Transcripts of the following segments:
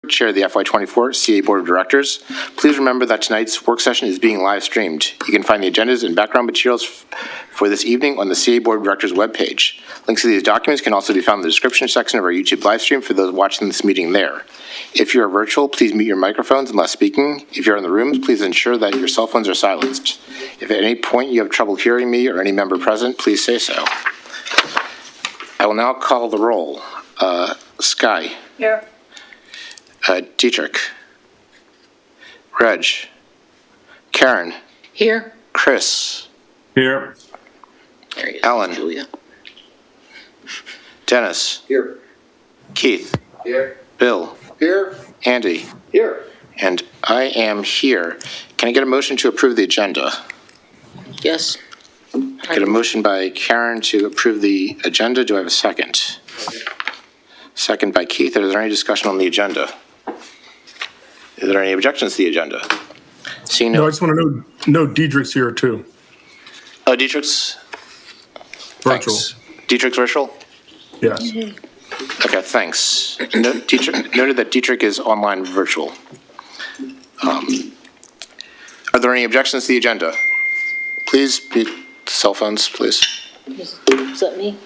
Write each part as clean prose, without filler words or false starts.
Chair of the FY24 CA Board of Directors. Please remember that tonight's work session is being live streamed. You can find the agendas and background materials for this evening on the CA Board of Directors webpage. Links to these documents can also be found in the description section of our YouTube live stream for those watching this meeting there. If you are virtual, please mute your microphones unless speaking. If you're in the room, please ensure that your cell phones are silenced. If at any point you have trouble hearing me or any member present, please say so. I will now call the roll. Sky. Here. Dietrich. Reg. Karen. Here. Chris. Here. Ellen. Julia. Dennis. Here. Keith. Here. Bill. Here. Andy. Here. And I am here. Can I get a motion to approve the agenda? Yes. Get a motion by Karen to approve the agenda. Do I have a second? Second by Keith. Is there any discussion on the agenda? Is there any objections to the agenda? Seeing No, I no. just want to know Diedrich's here too. Oh, Dietrich's Virtual. Thanks. Dietrich's virtual? Yes. Okay, thanks. Dietrich, noted that Dietrich is online virtual. Are there any objections to the agenda? Please mute cell phones, please. Is that me?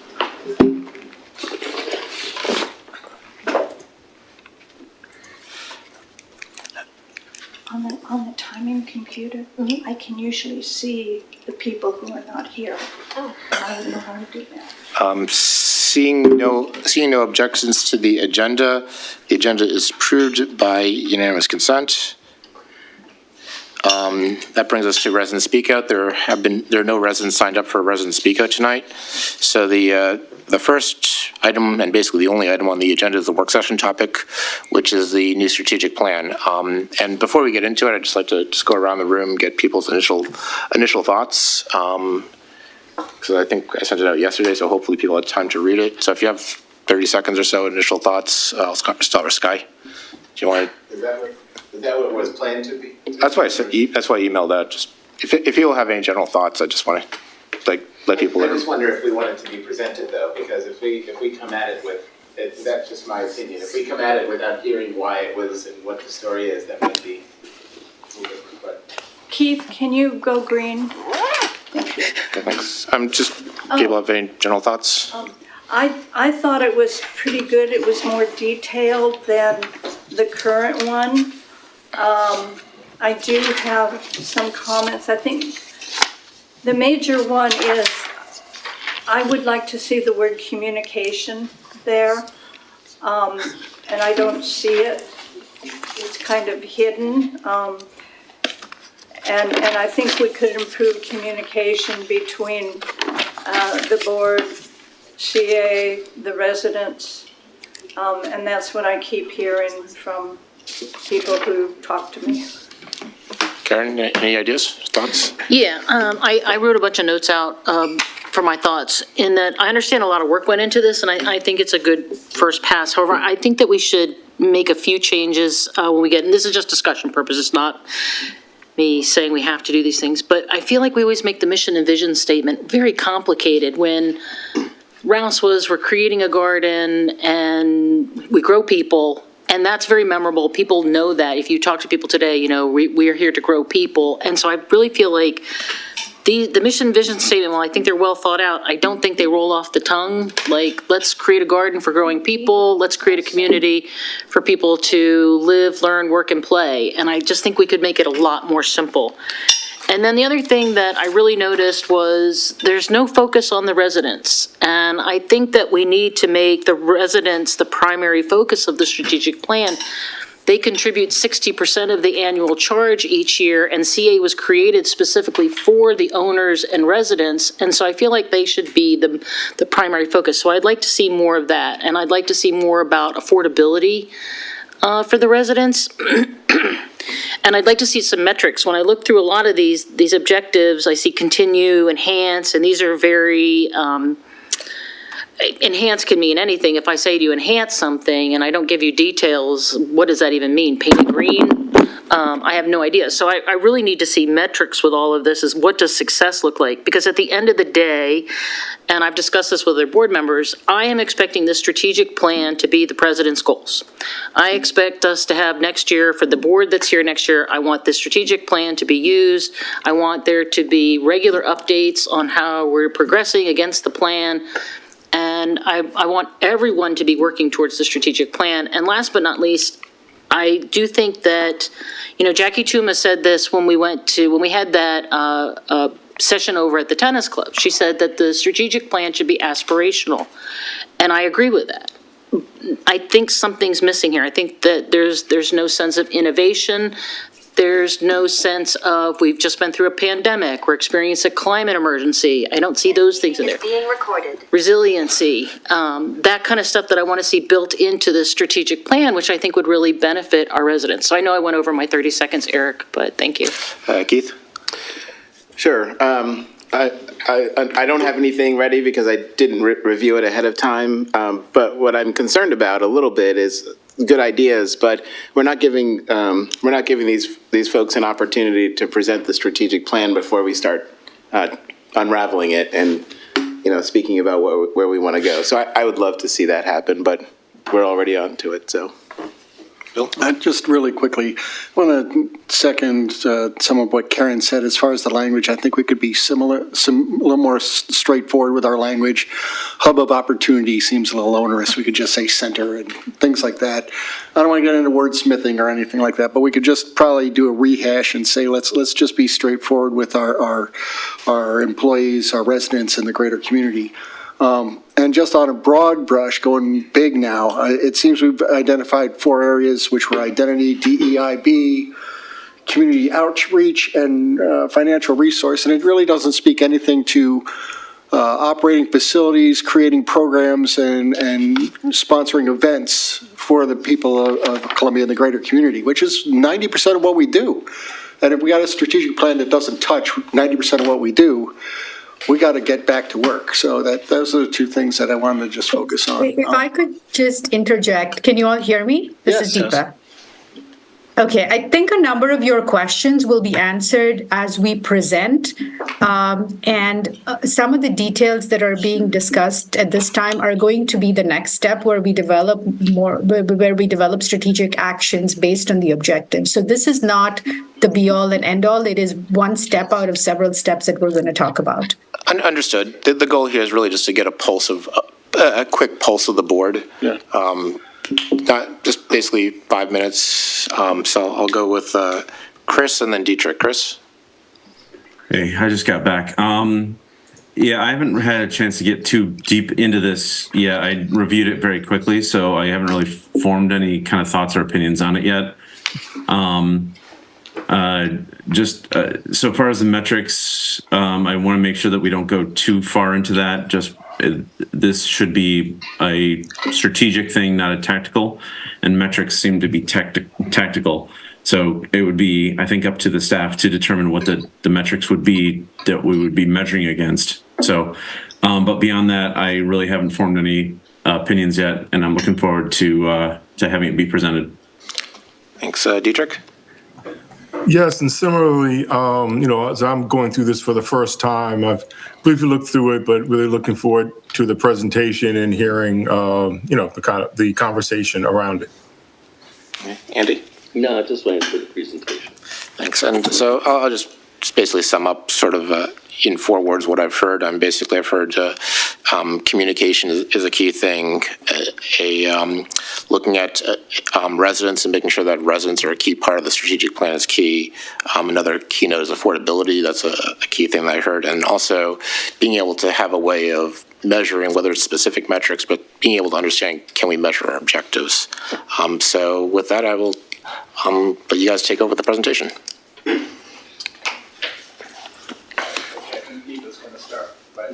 On the timing computer, I can usually see the people who are not here. I don't know how to do that. Seeing no objections to the agenda is approved by unanimous consent. That brings us to resident speak out. There are no residents signed up for a resident speak out tonight. So the first item, and basically the only item on the agenda, is the work session topic, which is the new strategic plan. And before we get into it, I'd just like to just go around the room, get people's initial thoughts. Because I think I sent it out yesterday, so hopefully people had time to read it. So if you have 30 seconds or so initial thoughts, I'll start with Sky. Do you want to? Is that what it was planned to be? That's why I emailed out. Just if you have any general thoughts, I just want to let people I know. just wonder if we want it to be presented though, because if we come at it with, that's just my opinion. If we come at it without hearing why it was and what the story is, that might be a little different. But Keith, can you go green? Okay, thanks. Just people have any general thoughts? I thought it was pretty good. It was more detailed than the current one. I do have some comments. I think the major one is I would like to see the word communication there, and I don't see it. It's kind of hidden, and I think we could improve communication between the board, CA, the residents, and that's what I keep hearing from people who talk to me. Karen, any ideas, thoughts? Yeah, I wrote a bunch of notes out for my thoughts in that I understand a lot of work went into this, and I think it's a good first pass. However, I think that we should make a few changes when we get, and this is just discussion purpose, it's not me saying we have to do these things, but I feel like we always make the mission and vision statement very complicated. When Rouse was, we're creating a garden and we grow people, and that's very memorable. People know that. If you talk to people today, we are here to grow people. And so I really feel like the mission vision statement, while I think they're well thought out, I don't think they roll off the tongue. Like, let's create a garden for growing people. Let's create a community for people to live, learn, work, and play. And I just think we could make it a lot more simple. And then the other thing that I really noticed was there's no focus on the residents. And I think that we need to make the residents the primary focus of the strategic plan. They contribute 60% of the annual charge each year, and CA was created specifically for the owners and residents. And so I feel like they should be the primary focus. So I'd like to see more of that. And I'd like to see more about affordability for the residents. And I'd like to see some metrics. When I look through a lot of these objectives, I see continue, enhance, and these are very, enhance can mean anything. If I say to you enhance something and I don't give you details, what does that even mean? Paint it green? I have no idea. So I really need to see metrics with all of this, is what does success look like? Because at the end of the day, and I've discussed this with other board members, I am expecting this strategic plan to be the president's goals. I expect us to have next year, for the board that's here next year, I want this strategic plan to be used. I want there to be regular updates on how we're progressing against the plan. And I want everyone to be working towards the strategic plan. And last but not least, I do think that, Jackie Chuma said this when we had that session over at the tennis club. She said that the strategic plan should be aspirational, and I agree with that. I think something's missing here. I think that there's no sense of innovation. There's no sense of, we've just been through a pandemic, we're experiencing a climate emergency. I don't see those things in there. Being recorded. Resiliency, that kind of stuff that I want to see built into the strategic plan, which I think would really benefit our residents. So I know I went over my 30 seconds, Eric, but thank you. Keith? Sure. I don't have anything ready because I didn't review it ahead of time. But what I'm concerned about a little bit is good ideas, but we're not giving these folks an opportunity to present the strategic plan before we start unraveling it and speaking about where we want to go. So I would love to see that happen, but we're already on to it. So. Bill? Just really quickly, I want to second some of what Karen said. As far as the language, I think we could be a little more straightforward with our language. Hub of opportunity seems a little onerous. We could just say center and things like that. I don't want to get into wordsmithing or anything like that, but we could just probably do a rehash and say, let's just be straightforward with our employees, our residents, and the greater community. And just on a broad brush, going big now, it seems we've identified 4 areas, which were identity, DEIB, community outreach, and financial resource. And it really doesn't speak anything to operating facilities, creating programs, and sponsoring events for the people of Columbia and the greater community, which is 90% of what we do. And if we got a strategic plan that doesn't touch 90% of what we do, we got to get back to work. So those are the 2 things that I wanted to just focus on. If I could just interject, can you all hear me? This is Deepa. Yes. Okay, I think a number of your questions will be answered as we present. And some of the details that are being discussed at this time are going to be the next step where we develop strategic actions based on the objectives. So this is not the be all and end all. It is one step out of several steps that we're going to talk about. Understood. The goal here is really just to get a quick pulse of the board. Yeah. Not just basically 5 minutes. So I'll go with Chris and then Dietrich. Chris? Hey, I just got back. Yeah, I haven't had a chance to get too deep into this yet. I reviewed it very quickly, so I haven't really formed any kind of thoughts or opinions on it yet. So far as the metrics, I want to make sure that we don't go too far into that. This should be a strategic thing, not a tactical, and metrics seem to be tactical. So it would be, I think, up to the staff to determine what the metrics would be that we would be measuring against. So, but beyond that, I really haven't formed any opinions yet, and I'm looking forward to having it be presented. Thanks. Dietrich? Yes, and similarly, as I'm going through this for the first time, I've briefly looked through it, but really looking forward to the presentation and hearing, the conversation around it. Okay. Andy? No, just waiting for the presentation. Thanks. And so I'll just basically sum up sort of in 4 words what I've heard. I've heard communication is a key thing. Looking at residents and making sure that residents are a key part of the strategic plan is key. Another keynote is affordability. That's a key thing that I heard. And also being able to have a way of measuring, whether it's specific metrics, but being able to understand, can we measure our objectives? So with that, I will let you guys take over the presentation. Deepa's going to start, right?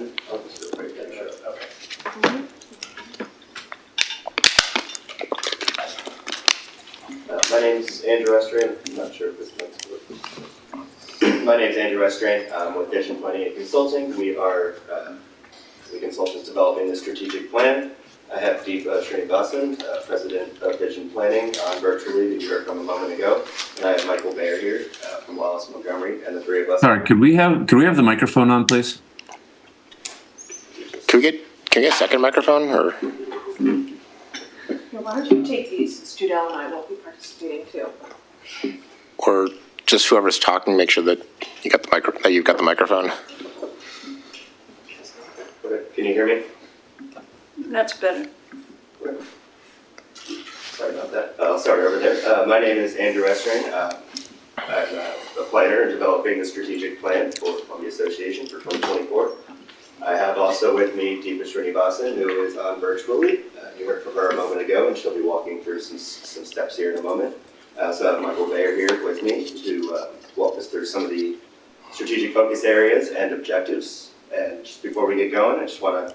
My name is Andrew Estrain. I'm not sure if this next works. My name is Andrew Estrain. I'm with Vision 28 Consulting. We are the consultants developing the strategic plan. I have Deepa Srinivasan, President of Vision Planning, on virtually that you heard from a moment ago. And I have Michael Baer here from Wallace Montgomery, and the three of us. Sorry, could we have the microphone on, please? Can we get a second microphone, or? Why don't you take these, since Judell and I won't be participating too. Or just whoever's talking, make sure that you've got the microphone. Okay, can you hear me? That's better. Sorry about that. I'll start over there. My name is Andrew Estring. I'm a planner in developing the strategic plan for Columbia Association for 2024. I have also with me Deepa Srinivasan, who is on virtually. You heard from her a moment ago, and she'll be walking through some steps here in a moment. I also have Michael Baer here with me to walk us through some of the strategic focus areas and objectives. And just before we get going, I just want to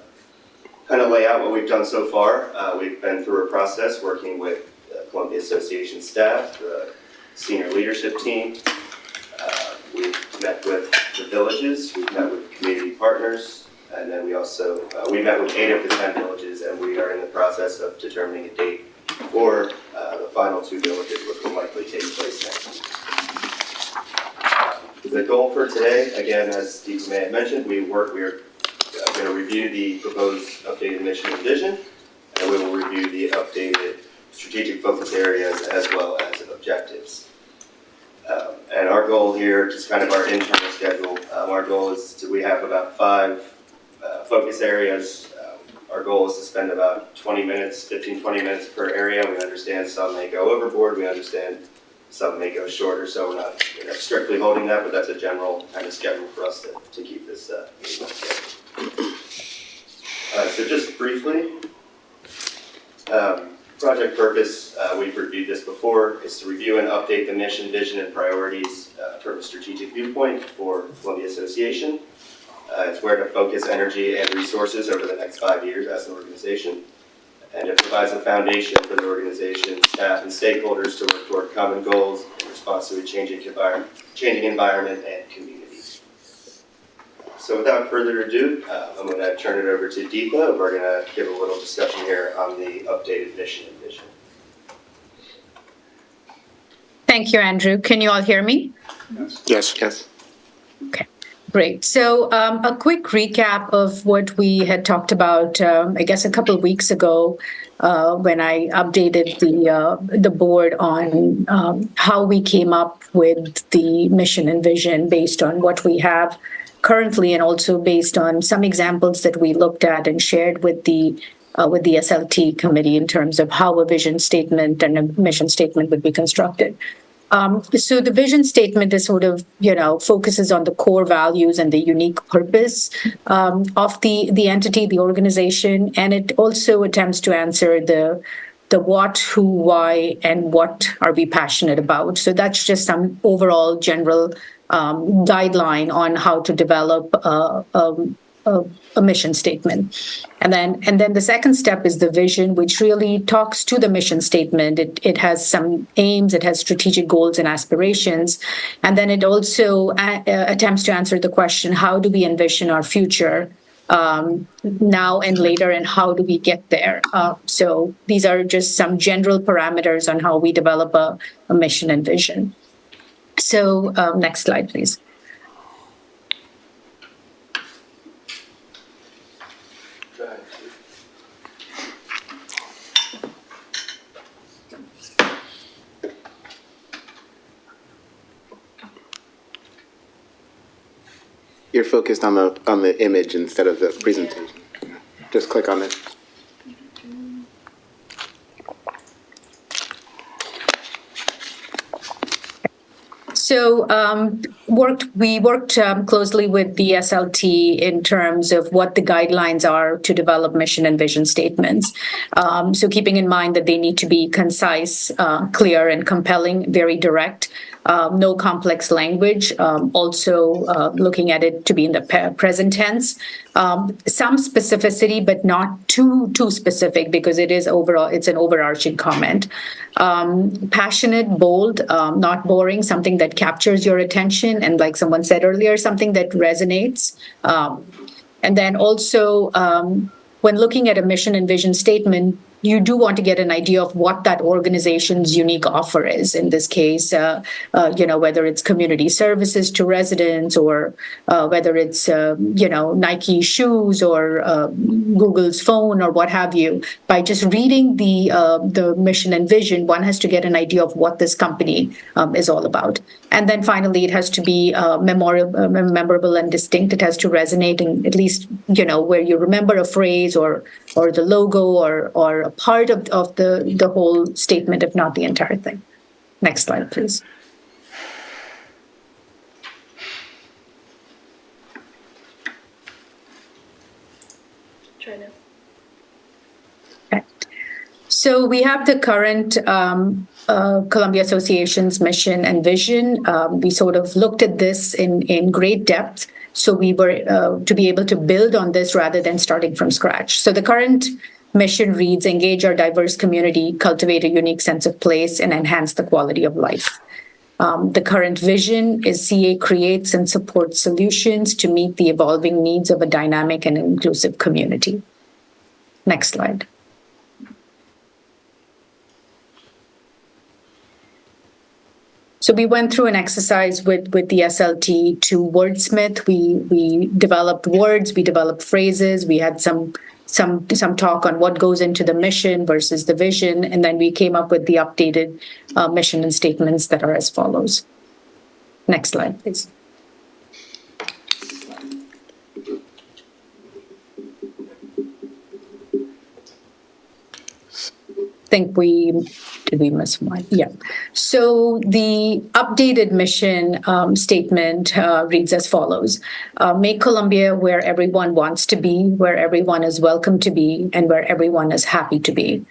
kind of lay out what we've done so far. We've been through a process working with Columbia Association staff, the senior leadership team. We've met with the villages, we've met with community partners, and then we also, we met with 8 of the 10 villages, and we are in the process of determining a date for the final 2 villages, which will likely take place next week. The goal for today, again, as Deepa may have mentioned, we are going to review the proposed updated mission and vision, and we will review the updated strategic focus areas as well as objectives. And our goal here, just kind of our internal schedule, our goal is we have about 5 focus areas. Our goal is to spend about 20 minutes per area. We understand some may go overboard. We understand some may go shorter, so we're not strictly holding that, but that's a general kind of schedule for us to keep this meeting schedule. So just briefly, project purpose, we've reviewed this before, is to review and update the mission, vision, and priorities from a strategic viewpoint for Columbia Association. It's where to focus energy and resources over the next 5 years as an organization. And it provides a foundation for the organization, staff, and stakeholders to work toward common goals in response to a changing environment and community. So without further ado, I'm going to turn it over to Deepa. We're going to give a little discussion here on the updated mission and vision. Thank you, Andrew. Can you all hear me? Yes. Okay, great. So a quick recap of what we had talked about, I guess, a couple of weeks ago when I updated the board on how we came up with the mission and vision based on what we have currently, and also based on some examples that we looked at and shared with the SLT committee in terms of how a vision statement and a mission statement would be constructed. So the vision statement is sort of, focuses on the core values and the unique purpose of the entity, the organization, and it also attempts to answer the what, who, why, and what are we passionate about. So that's just some overall general guideline on how to develop a mission statement. And then the second step is the vision, which really talks to the mission statement. It has some aims, it has strategic goals and aspirations. And then it also attempts to answer the question, how do we envision our future now and later, and how do we get there? So these are just some general parameters on how we develop a mission and vision. So next slide, please. You're focused on the image instead of the presentation. Just click on it. So we worked closely with the SLT in terms of what the guidelines are to develop mission and vision statements. So keeping in mind that they need to be concise, clear, and compelling, very direct. No complex language, also looking at it to be in the present tense. Some specificity, but not too specific, because it's an overarching comment. Passionate, bold, not boring, something that captures your attention, and like someone said earlier, something that resonates. And then also when looking at a mission and vision statement, you do want to get an idea of what that organization's unique offer is. In this case, whether it's community services to residents, or whether it's Nike shoes, or Google's phone, or what have you. By just reading the mission and vision, one has to get an idea of what this company is all about. And then finally, it has to be memorable and distinct. It has to resonate, and at least where you remember a phrase or the logo or a part of the whole statement, if not the entire thing. Next slide, please. Try now. Okay. So we have the current Columbia Association's mission and vision. We sort of looked at this in great depth. So we were to be able to build on this rather than starting from scratch. So the current mission reads, engage our diverse community, cultivate a unique sense of place, and enhance the quality of life. The current vision is CA creates and supports solutions to meet the evolving needs of a dynamic and inclusive community. Next slide. So we went through an exercise with the SLT to wordsmith. We developed words, we developed phrases, we had some talk on what goes into the mission versus the vision, and then we came up with the updated mission and statements that are as follows. Next slide, please. Did we miss one? Yeah. So the updated mission statement reads as follows. Make Columbia where everyone wants to be, where everyone is welcome to be, and where everyone is happy to be.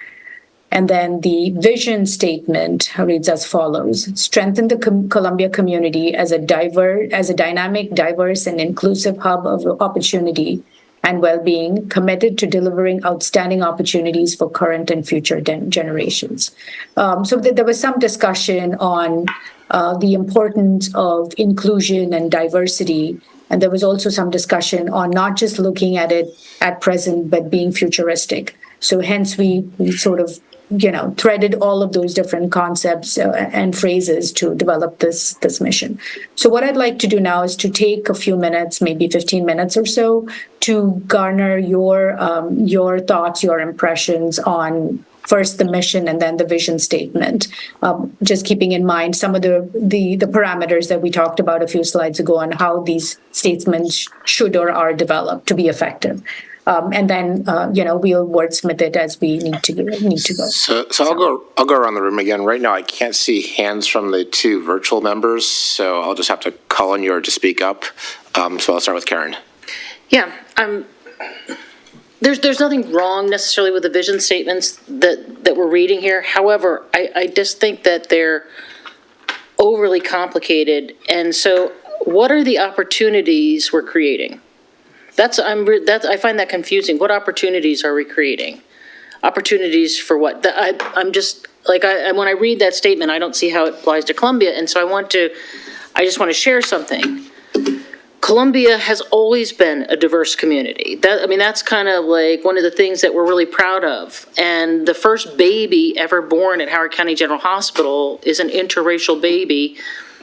And then the vision statement reads as follows. Strengthen the Columbia community as a dynamic, diverse, and inclusive hub of opportunity and well-being, committed to delivering outstanding opportunities for current and future generations. So there was some discussion on the importance of inclusion and diversity, and there was also some discussion on not just looking at it at present, but being futuristic. So hence we sort of threaded all of those different concepts and phrases to develop this mission. So what I'd like to do now is to take a few minutes, maybe 15 minutes or so, to garner your thoughts, your impressions on first the mission and then the vision statement. Just keeping in mind some of the parameters that we talked about a few slides ago on how these statements should or are developed to be effective. And then, we'll wordsmith it as we need to go. So I'll go around the room again. Right now, I can't see hands from the two virtual members, so I'll just have to call on you to speak up. So I'll start with Karen. Yeah, there's nothing wrong necessarily with the vision statements that we're reading here. However, I just think that they're overly complicated. And so what are the opportunities we're creating? I find that confusing. What opportunities are we creating? Opportunities for what? I'm just like when I read that statement, I don't see how it applies to Columbia, and so I just want to share something. Columbia has always been a diverse community. That's kind of like one of the things that we're really proud of. And the first baby ever born at Howard County General Hospital is an interracial baby,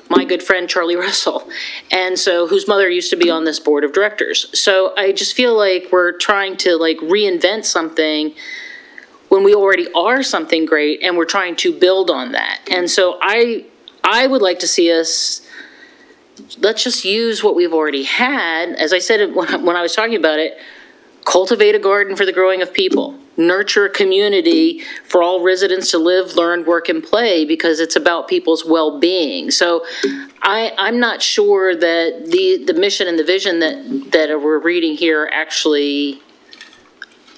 my good friend Charlie Russell, and so whose mother used to be on this board of directors. So I just feel like we're trying to reinvent something when we already are something great, and we're trying to build on that. And so I would like to see us, let's just use what we've already had. As I said when I was talking about it, cultivate a garden for the growing of people. Nurture a community for all residents to live, learn, work, and play, because it's about people's well-being. So I'm not sure that the mission and the vision that we're reading here actually,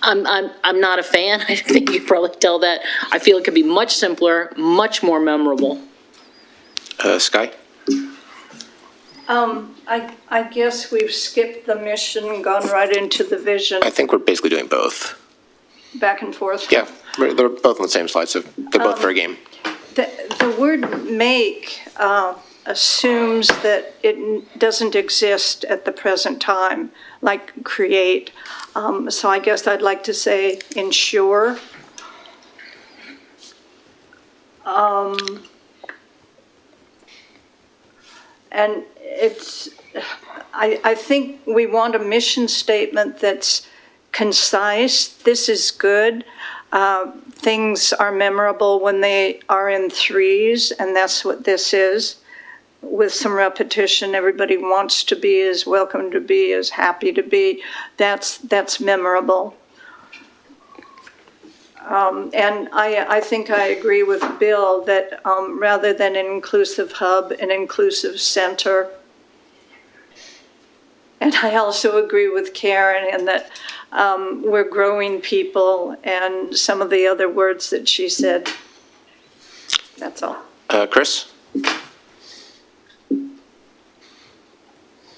I'm not a fan. I think you probably tell that. I feel it could be much simpler, much more memorable. Sky? I guess we've skipped the mission and gone right into the vision, I think we're basically doing both. back and forth. Yeah, they're both on the same slide, so they're both fair game. The word make, assumes that it doesn't exist at the present time, like create. So I guess I'd like to say ensure. And I think we want a mission statement that's concise. This is good. Things are memorable when they are in threes, and that's what this is. With some repetition, everybody wants to be, is welcome to be, is happy to be. That's memorable. And I think I agree with Bill that rather than an inclusive hub, an inclusive center. And I also agree with Karen in that we're growing people and some of the other words that she said. That's all. Chris?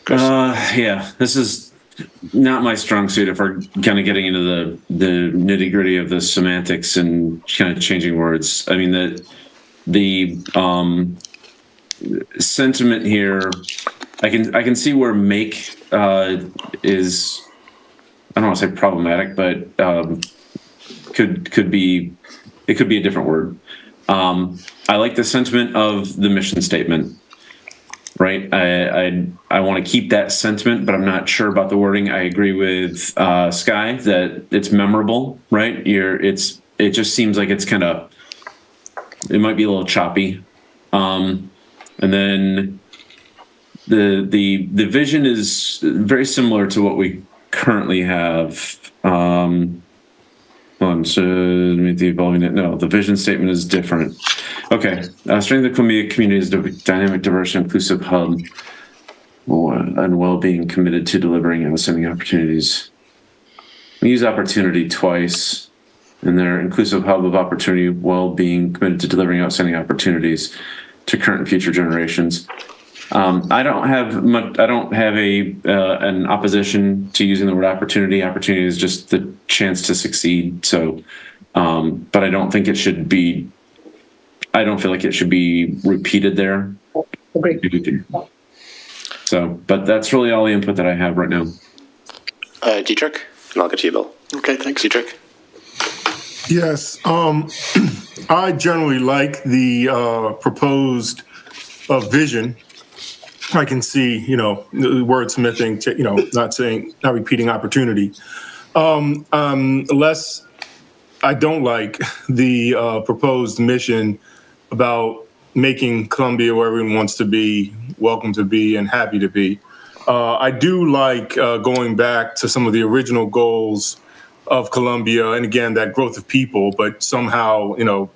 Yeah, this is not my strong suit if we're kind of getting into the nitty gritty of the semantics and kind of changing words. I mean, the sentiment here, I can see where make is, I don't want to say problematic, but could be a different word. I like the sentiment of the mission statement. Right, I want to keep that sentiment, but I'm not sure about the wording. I agree with Sky that it's memorable. Right, it just seems like it's it might be a little choppy. And then the vision is very similar to what we currently have. So the evolving. No, the vision statement is different. Okay, strengthen the Columbia community as a dynamic, diverse, and inclusive hub, and well-being, committed to delivering outstanding opportunities. We use opportunity twice in their inclusive hub of opportunity, well-being, committed to delivering outstanding opportunities to current and future generations. I don't have an opposition to using the word opportunity. Opportunity is just the chance to succeed. So, but I don't think it should be. I don't feel like it should be repeated there. Agreed. So, but that's really all the input that I have right now. Dietrich, and I'll get to you, Bill. Okay, thanks. Dietrich? Yes, I generally like the proposed vision. I can see, the wordsmithing, not repeating opportunity. Less, I don't like the proposed mission about making Columbia where everyone wants to be, welcome to be, and happy to be. I do like going back to some of the original goals of Columbia, and again, that growth of people, but somehow,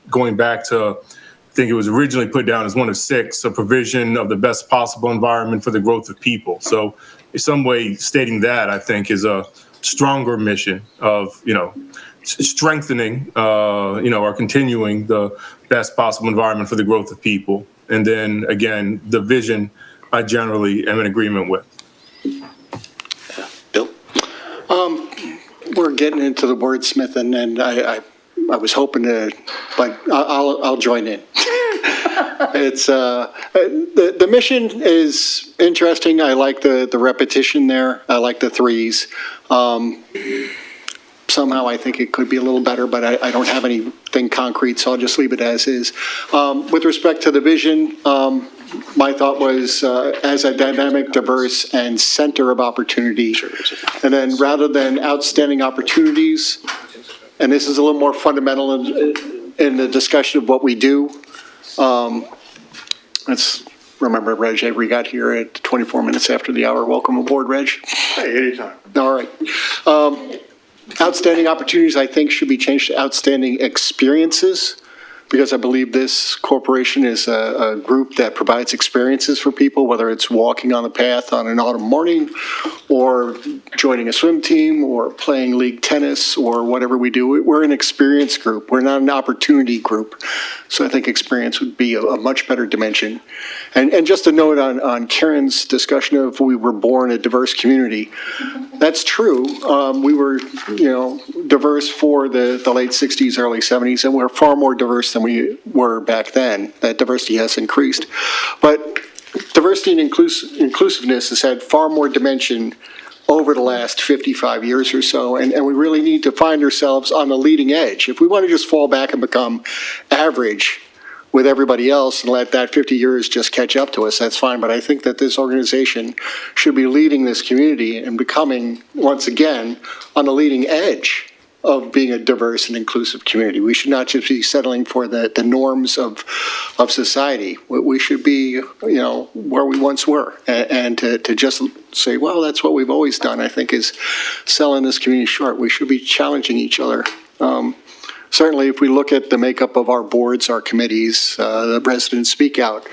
going back to, I think it was originally put down as one of 6, a provision of the best possible environment for the growth of people. So in some way, stating that, I think, is a stronger mission of, strengthening, or continuing the best possible environment for the growth of people. And then, again, the vision, I generally am in agreement with. Bill? We're getting into the wordsmithing, and I was hoping to, but I'll join in. It's the mission is interesting. I like the repetition there. I like the threes. Somehow I think it could be a little better, but I don't have anything concrete, so I'll just leave it as is. With respect to the vision, my thought was as a dynamic, diverse, and center of opportunity. And then rather than outstanding opportunities, and this is a little more fundamental in the discussion of what we do. Let's remember, Reg Avery got here at 24 minutes after the hour. Welcome aboard, Reg. Hey, anytime. All right. Outstanding opportunities, I think, should be changed to outstanding experiences, because I believe this corporation is a group that provides experiences for people, whether it's walking on the path on an autumn morning or joining a swim team or playing league tennis or whatever we do. We're an experience group. We're not an opportunity group. So I think experience would be a much better dimension. And just a note on Karen's discussion of we were born a diverse community. That's true. We were, diverse for the late 60s, early 70s, and we're far more diverse than we were back then. That diversity has increased. But diversity and inclusiveness has had far more dimension over the last 55 years or so, and we really need to find ourselves on the leading edge. If we want to just fall back and become average with everybody else and let that 50 years just catch up to us, that's fine. But I think that this organization should be leading this community and becoming, once again, on the leading edge of being a diverse and inclusive community. We should not just be settling for the norms of society. We should be, where we once were. And to just say, well, that's what we've always done, I think is selling this community short. We should be challenging each other. Certainly, if we look at the makeup of our boards, our committees, the residents speak out,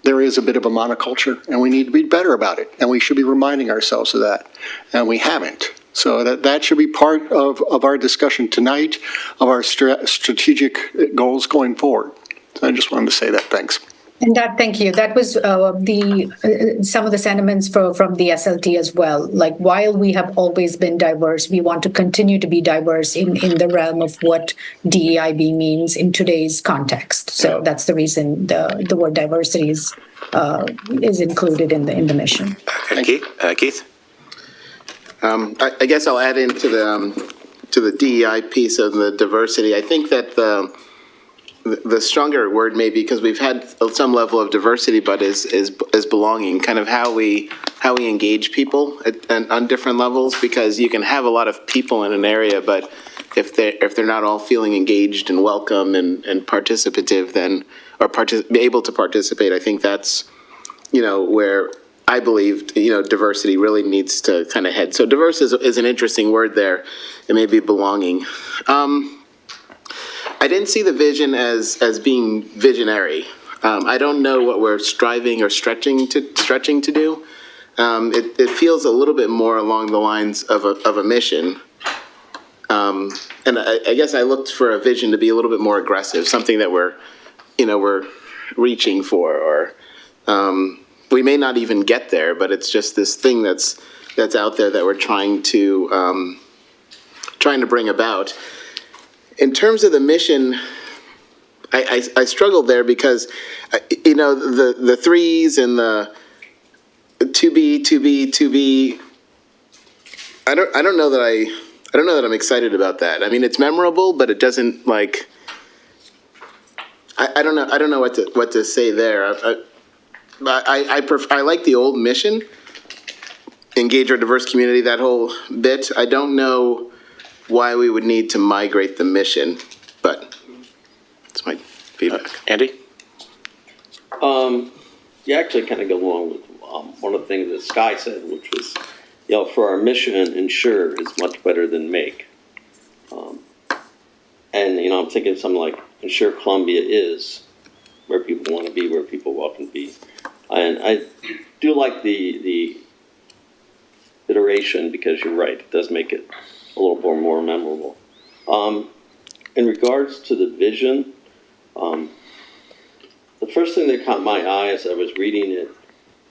there is a bit of a monoculture, and we need to be better about it. And we should be reminding ourselves of that. And we haven't. So that should be part of our discussion tonight, of our strategic goals going forward. So I just wanted to say that. Thanks. And thank you. That was some of the sentiments from the SLT as well. Like, while we have always been diverse, we want to continue to be diverse in the realm of what DEIB means in today's context. So that's the reason the word diversity is included in the mission. Thank you. Keith? I guess I'll add into the DEI piece of the diversity. I think that the stronger word maybe, because we've had some level of diversity, but is belonging, kind of how we engage people on different levels, because you can have a lot of people in an area, but if they're not all feeling engaged and welcome and participative, then be able to participate, I think that's where I believe, diversity really needs to kind of head. So diverse is an interesting word there. It may be belonging. I didn't see the vision as being visionary. I don't know what we're striving or stretching to do. It feels a little bit more along the lines of a mission. And I guess I looked for a vision to be a little bit more aggressive, something that we're reaching for, or we may not even get there, but it's just this thing that's out there that we're trying to bring about. In terms of the mission, I struggled there because the threes and the to be. I don't know that I'm excited about that. I mean, it's memorable, but it doesn't like. I don't know what to say there. I like the old mission, engage our diverse community, that whole bit. I don't know why we would need to migrate the mission, but that's my feedback. Andy? You actually kind of go along with one of the things that Sky said, which was, for our mission, ensure is much better than make. And, I'm thinking something like ensure Columbia is where people want to be, where people want to be. And I do like the iteration, because you're right, it does make it a little more memorable. In regards to the vision, the first thing that caught my eye as I was reading it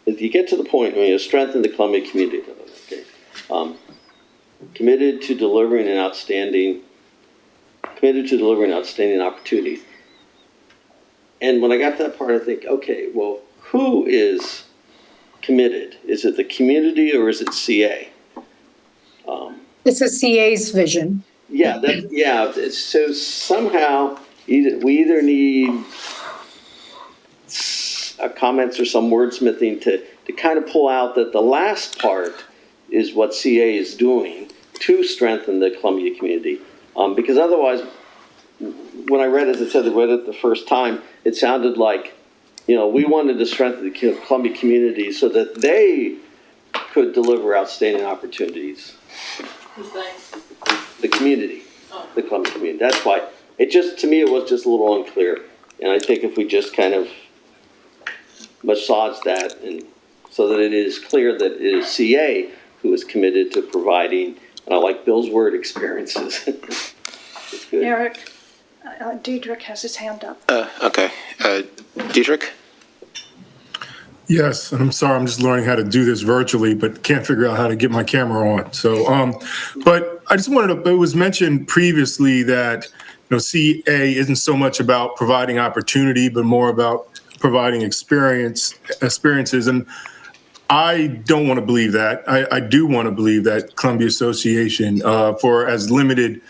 is you get to the point where you strengthen the Columbia community. Okay. Committed to delivering outstanding opportunities. And when I got to that part, I think, okay, well, who is committed? Is it the community or is it CA? It's a CA's vision. So somehow we either need comments or some wordsmithing to kind of pull out that the last part is what CA is doing to strengthen the Columbia community. Because otherwise, when I read it, as I said, I read it the first time, it sounded like, we wanted to strengthen the Columbia community so that they could deliver outstanding opportunities. Who's they? The community, the Columbia community. That's why to me, it was just a little unclear. And I think if we just kind of massage that, and so that it is clear that it is CA who is committed to providing, and I like Bill's word, experiences. It's good. Eric, Diedrich has his hand up. Okay. Diedrich? Yes, and I'm sorry, I'm just learning how to do this virtually, but can't figure out how to get my camera on. So, but I just wanted to, it was mentioned previously that, CA isn't so much about providing opportunity, but more about providing experiences. And I don't want to believe that. I do want to believe that Columbia Association, for as limited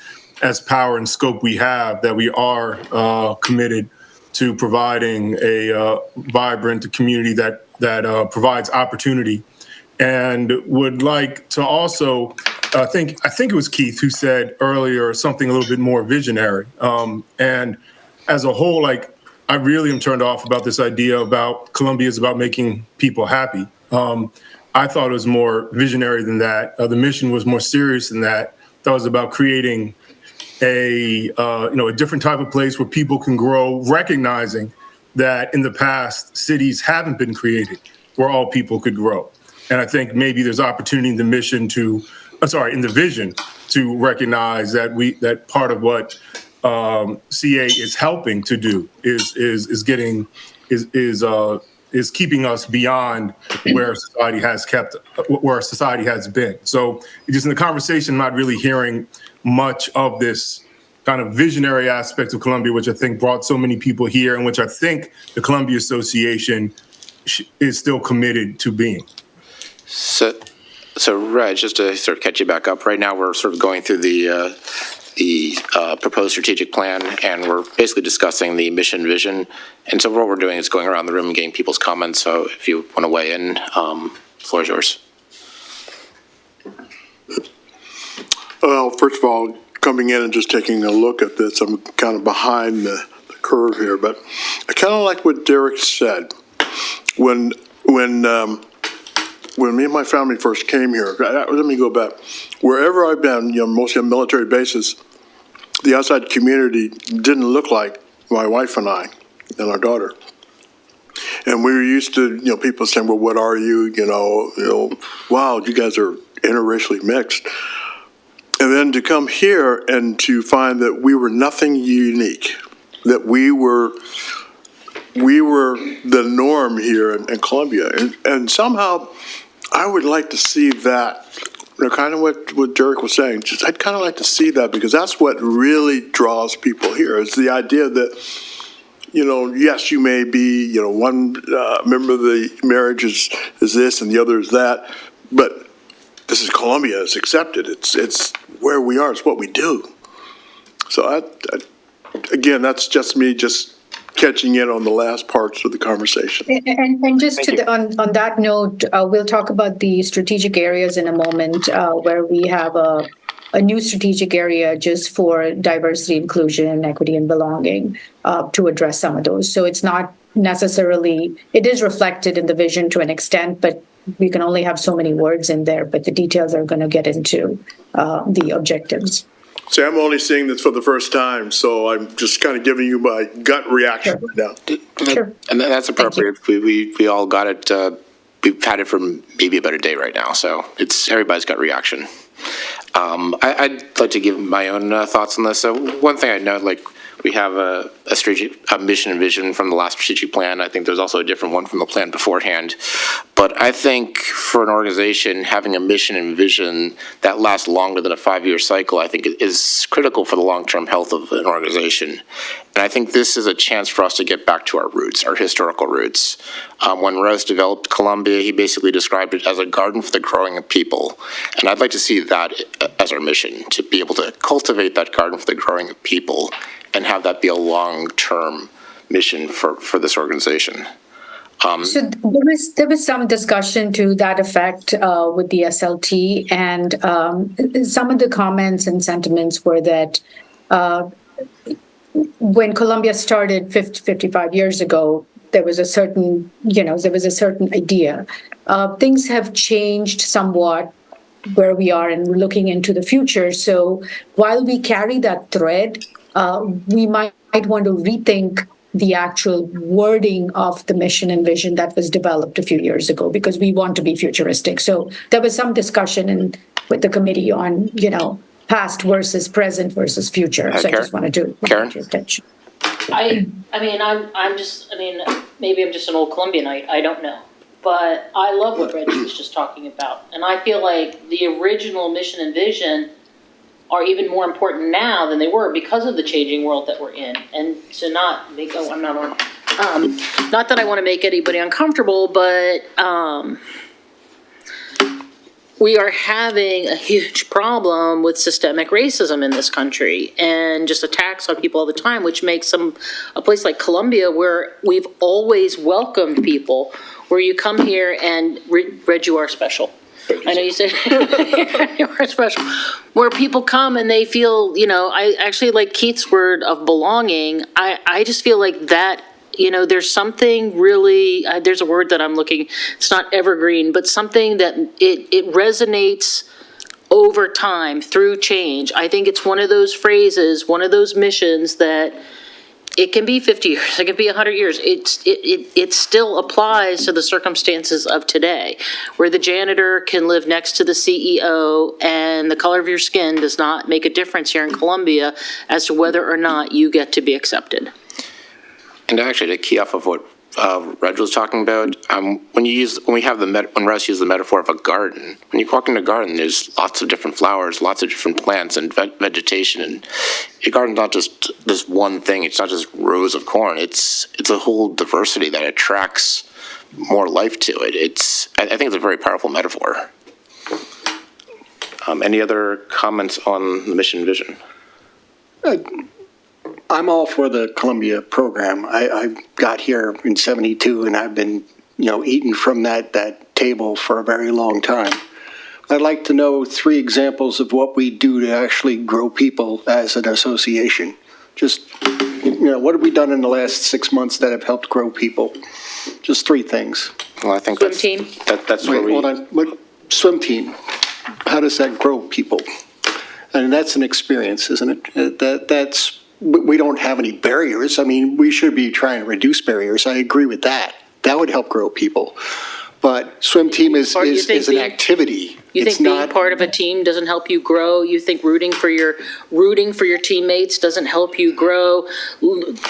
as power and scope we have, that we are committed to providing a vibrant community that provides opportunity. And would like to also, I think it was Keith who said earlier something a little bit more visionary. And as a whole, like, I really am turned off about this idea about Columbia is about making people happy. I thought it was more visionary than that. The mission was more serious than that. That was about creating a different type of place where people can grow, recognizing that in the past, cities haven't been created where all people could grow. And I think maybe there's opportunity in the vision to recognize that part of what CA is helping to do is keeping us beyond where society has been. So just in the conversation, I'm not really hearing much of this kind of visionary aspect of Columbia, which I think brought so many people here, and which I think the Columbia Association is still committed to being. So Reg, just to sort of catch you back up, right now we're sort of going through the proposed strategic plan, and we're basically discussing the mission vision. And so what we're doing is going around the room and getting people's comments. So if you want to weigh in, the floor is yours. Well, first of all, coming in and just taking a look at this, I'm kind of behind the curve here, but I kind of like what Derek said. When me and my family first came here, let me go back. Wherever I've been, mostly on military bases, the outside community didn't look like my wife and I and our daughter. And we were used to, people saying, well, what are you? Wow, you guys are interracially mixed. And then to come here and to find that we were nothing unique, that we were the norm here in Columbia. And somehow I would like to see that, kind of what Derek was saying. I'd kind of like to see that, because that's what really draws people here. It's the idea that, yes, you may be, one member of the marriage is this and the other is that, but this is Columbia. It's accepted. It's where we are. It's what we do. So again, that's just me catching in on the last parts of the conversation. And just on that note, we'll talk about the strategic areas in a moment, where we have a new strategic area just for diversity, inclusion, equity, and belonging, to address some of those. So it's not necessarily, it is reflected in the vision to an extent, but we can only have so many words in there, but the details are going to get into the objectives. See, I'm only seeing this for the first time, so I'm just kind of giving you my gut reaction right now. Sure. And that's appropriate. We all got it. We've had it for maybe about a day right now, so it's everybody's gut reaction. I'd like to give my own thoughts on this. So one thing I know, we have a mission and vision from the last strategic plan. I think there's also a different one from the plan beforehand. But I think for an organization, having a mission and vision that lasts longer than a 5-year cycle, I think is critical for the long-term health of an organization. And I think this is a chance for us to get back to our roots, our historical roots. When Rose developed Columbia, he basically described it as a garden for the growing of people. And I'd like to see that as our mission, to be able to cultivate that garden for the growing of people and have that be a long-term mission for this organization. So there was some discussion to that effect with the SLT, and some of the comments and sentiments were that when Columbia started 55 years ago, there was a certain idea. Things have changed somewhat where we are and looking into the future. So while we carry that thread, we might want to rethink the actual wording of the mission and vision that was developed a few years ago, because we want to be futuristic. So there was some discussion with the committee on, past versus present versus future. So Karen? I just wanted to bring your attention. maybe I'm just an old Columbianite. I don't know. But I love what Reggie was just talking about. And I feel like the original mission and vision are even more important now than they were because of the changing world that we're in. And to not make, I'm not on Not that I want to make anybody uncomfortable, but we are having a huge problem with systemic racism in this country and just attacks on people all the time, which makes a place like Columbia, where we've always welcomed people, where you come here and Reg, you are special. I know you said you are special. Where people come and they feel, I actually like Keith's word of belonging. I just feel like that, there's something really, there's a word that I'm looking, it's not evergreen, but something that it resonates over time through change. I think it's one of those phrases, one of those missions that it can be 50 years, it can be 100 years. It still applies to the circumstances of today, where the janitor can live next to the CEO and the color of your skin does not make a difference here in Columbia as to whether or not you get to be accepted. And actually, to key off of what Reg was talking about, when Russ used the metaphor of a garden, when you walk in a garden, there's lots of different flowers, lots of different plants and vegetation, and your garden's not just this one thing. It's not just rows of corn. It's a whole diversity that attracts more life to it. I think it's a very powerful metaphor. Any other comments on the mission and vision? I'm all for the Columbia program. I got here in '72, and I've been, eating from that table for a very long time. I'd like to know 3 examples of what we do to actually grow people as an association. Just, what have we done in the last 6 months that have helped grow people? Just 3 things. Well, I think Swim team? That's where Wait, hold on. What swim team? How does that grow people? And that's an experience, isn't it? We don't have any barriers. I mean, we should be trying to reduce barriers. I agree with that. That would help grow people. But swim team is an activity. You think being part of a team doesn't help you grow? You think rooting for your teammates doesn't help you grow?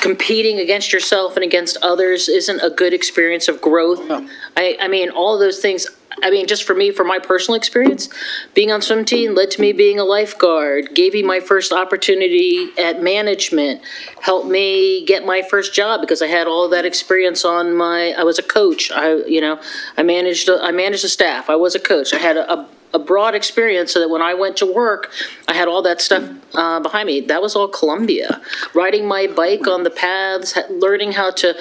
Competing against yourself and against others isn't a good experience of growth? No. I mean, all of those things. I mean, just for me, for my personal experience, being on swim team led to me being a lifeguard, gave me my first opportunity at management, helped me get my first job because I had all of that experience I was a coach. I managed a staff. I was a coach. I had a broad experience so that when I went to work, I had all that stuff behind me. That was all Columbia. Riding my bike on the paths, learning how to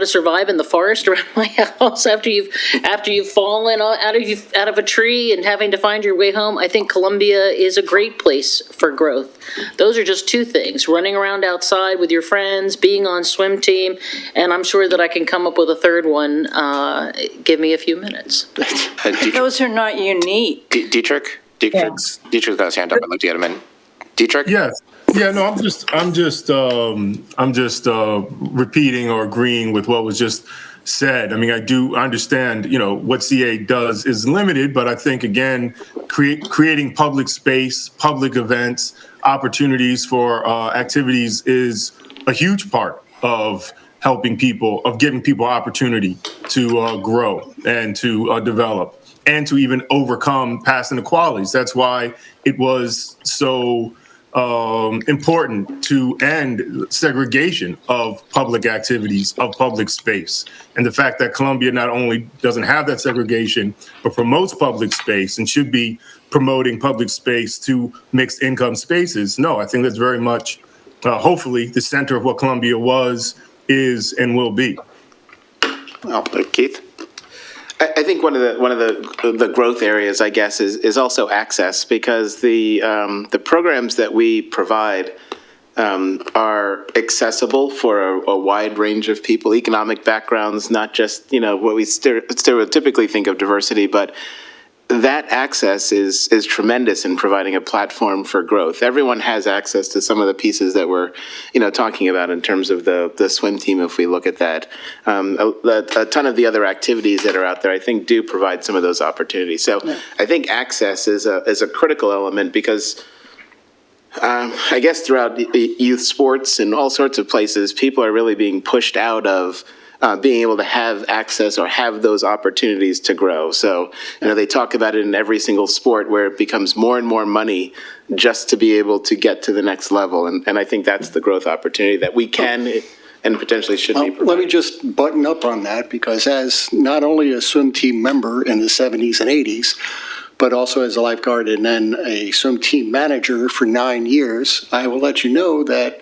survive in the forest around my house after you've fallen out of a tree and having to find your way home. I think Columbia is a great place for growth. Those are just 2 things: running around outside with your friends, being on swim team, and I'm sure that I can come up with a 3rd one. Give me a few minutes. Those are not unique. Dietrich's got his hand up. I'd like to get him in. Dietrich? Yes. Yeah, no, I'm just repeating or agreeing with what was just said. I mean, I understand, what CA does is limited, but I think, again, creating public space, public events, opportunities for activities is a huge part of helping people, of giving people opportunity to grow and to develop and to even overcome past inequalities. That's why it was so important to end segregation of public activities, of public space. And the fact that Columbia not only doesn't have that segregation, but promotes public space and should be promoting public space to mixed income spaces. No, I think that's very much, hopefully, the center of what Columbia was, is, and will be. Well, Keith? I think one of the growth areas, I guess, is also access, because the programs that we provide are accessible for a wide range of people, economic backgrounds, not just what we stereotypically think of diversity, but that access is tremendous in providing a platform for growth. Everyone has access to some of the pieces that we're, talking about in terms of the swim team. If we look at that, a ton of the other activities that are out there, I think, do provide some of those opportunities. So I think access is a critical element, because I guess throughout youth sports and all sorts of places, people are really being pushed out of being able to have access or have those opportunities to grow. So, they talk about it in every single sport, where it becomes more and more money just to be able to get to the next level. And I think that's the growth opportunity that we can and potentially should be Let me provided. just button up on that, because as not only a swim team member in the 70s and 80s, but also as a lifeguard and then a swim team manager for 9 years, I will let you know that,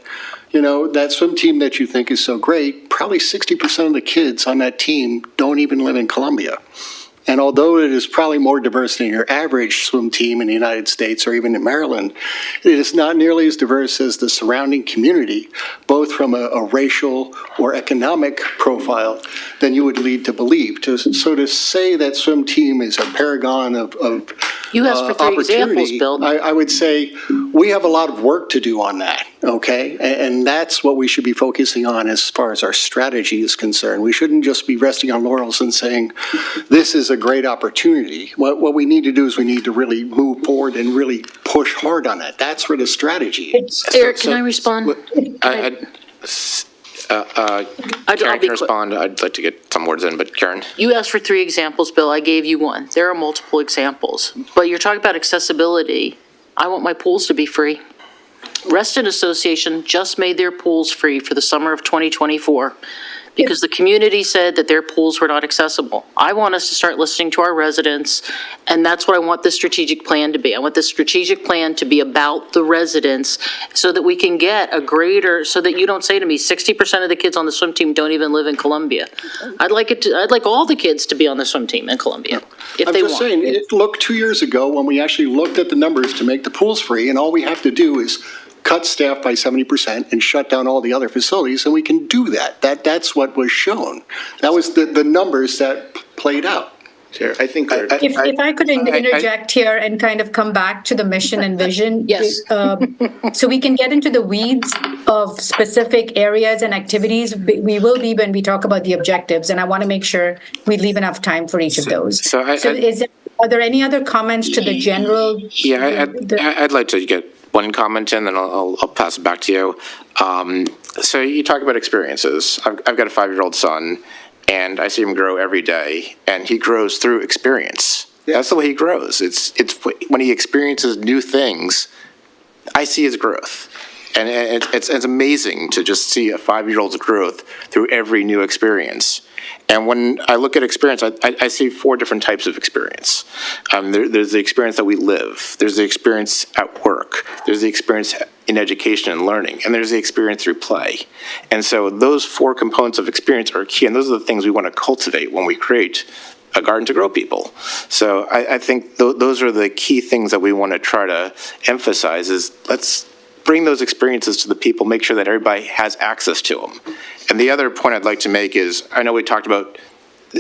that swim team that you think is so great, probably 60% of the kids on that team don't even live in Columbia. And although it is probably more diverse than your average swim team in the United States or even in Maryland, it is not nearly as diverse as the surrounding community, both from a racial or economic profile, than you would lead to believe. So to say that swim team is a paragon of You asked for 3 examples, opportunity, Bill. I would say we have a lot of work to do on that, okay? And that's what we should be focusing on as far as our strategy is concerned. We shouldn't just be resting on laurels and saying, this is a great opportunity. What we need to do is we need to really move forward and really push hard on that. That's where the strategy is. Eric, can I respond? Karen I'll can be quick. respond. I'd like to get some words in, but Karen? You asked for 3 examples, Bill. I gave you one. There are multiple examples. But you're talking about accessibility. I want my pools to be free. Reston Association just made their pools free for the summer of 2024 because the community said that their pools were not accessible. I want us to start listening to our residents, and that's what I want this strategic plan to be. I want this strategic plan to be about the residents so that we can get a greater, so that you don't say to me, 60% of the kids on the swim team don't even live in Columbia. I'd like all the kids to be on the swim team in Columbia, if I'm they just want. saying, look 2 years ago when we actually looked at the numbers to make the pools free, and all we have to do is cut staff by 70% and shut down all the other facilities, and we can do that. That's what was shown. That was the numbers that played out. Sure, I think we're. If I could interject here and kind of come back to the mission and vision. Yes. So we can get into the weeds of specific areas and activities. We will be when we talk about the objectives, and I want to make sure we leave enough time for each of those. So are there any other comments to the general? Yeah, I'd like to get one comment in, then I'll pass it back to you. So you talk about experiences. I've got a 5-year-old son, and I see him grow every day, and he grows through experience. That's the way he grows. It's when he experiences new things, I see his growth. And it's amazing to just see a 5-year-old's growth through every new experience. And when I look at experience, I see 4 different types of experience. There's the experience that we live. There's the experience at work. There's the experience in education and learning. And there's the experience through play. And so those 4 components of experience are key. And those are the things we want to cultivate when we create a garden to grow people. So I think those are the key things that we want to try to emphasize is let's bring those experiences to the people, make sure that everybody has access to them. And the other point I'd like to make is, I know we talked about,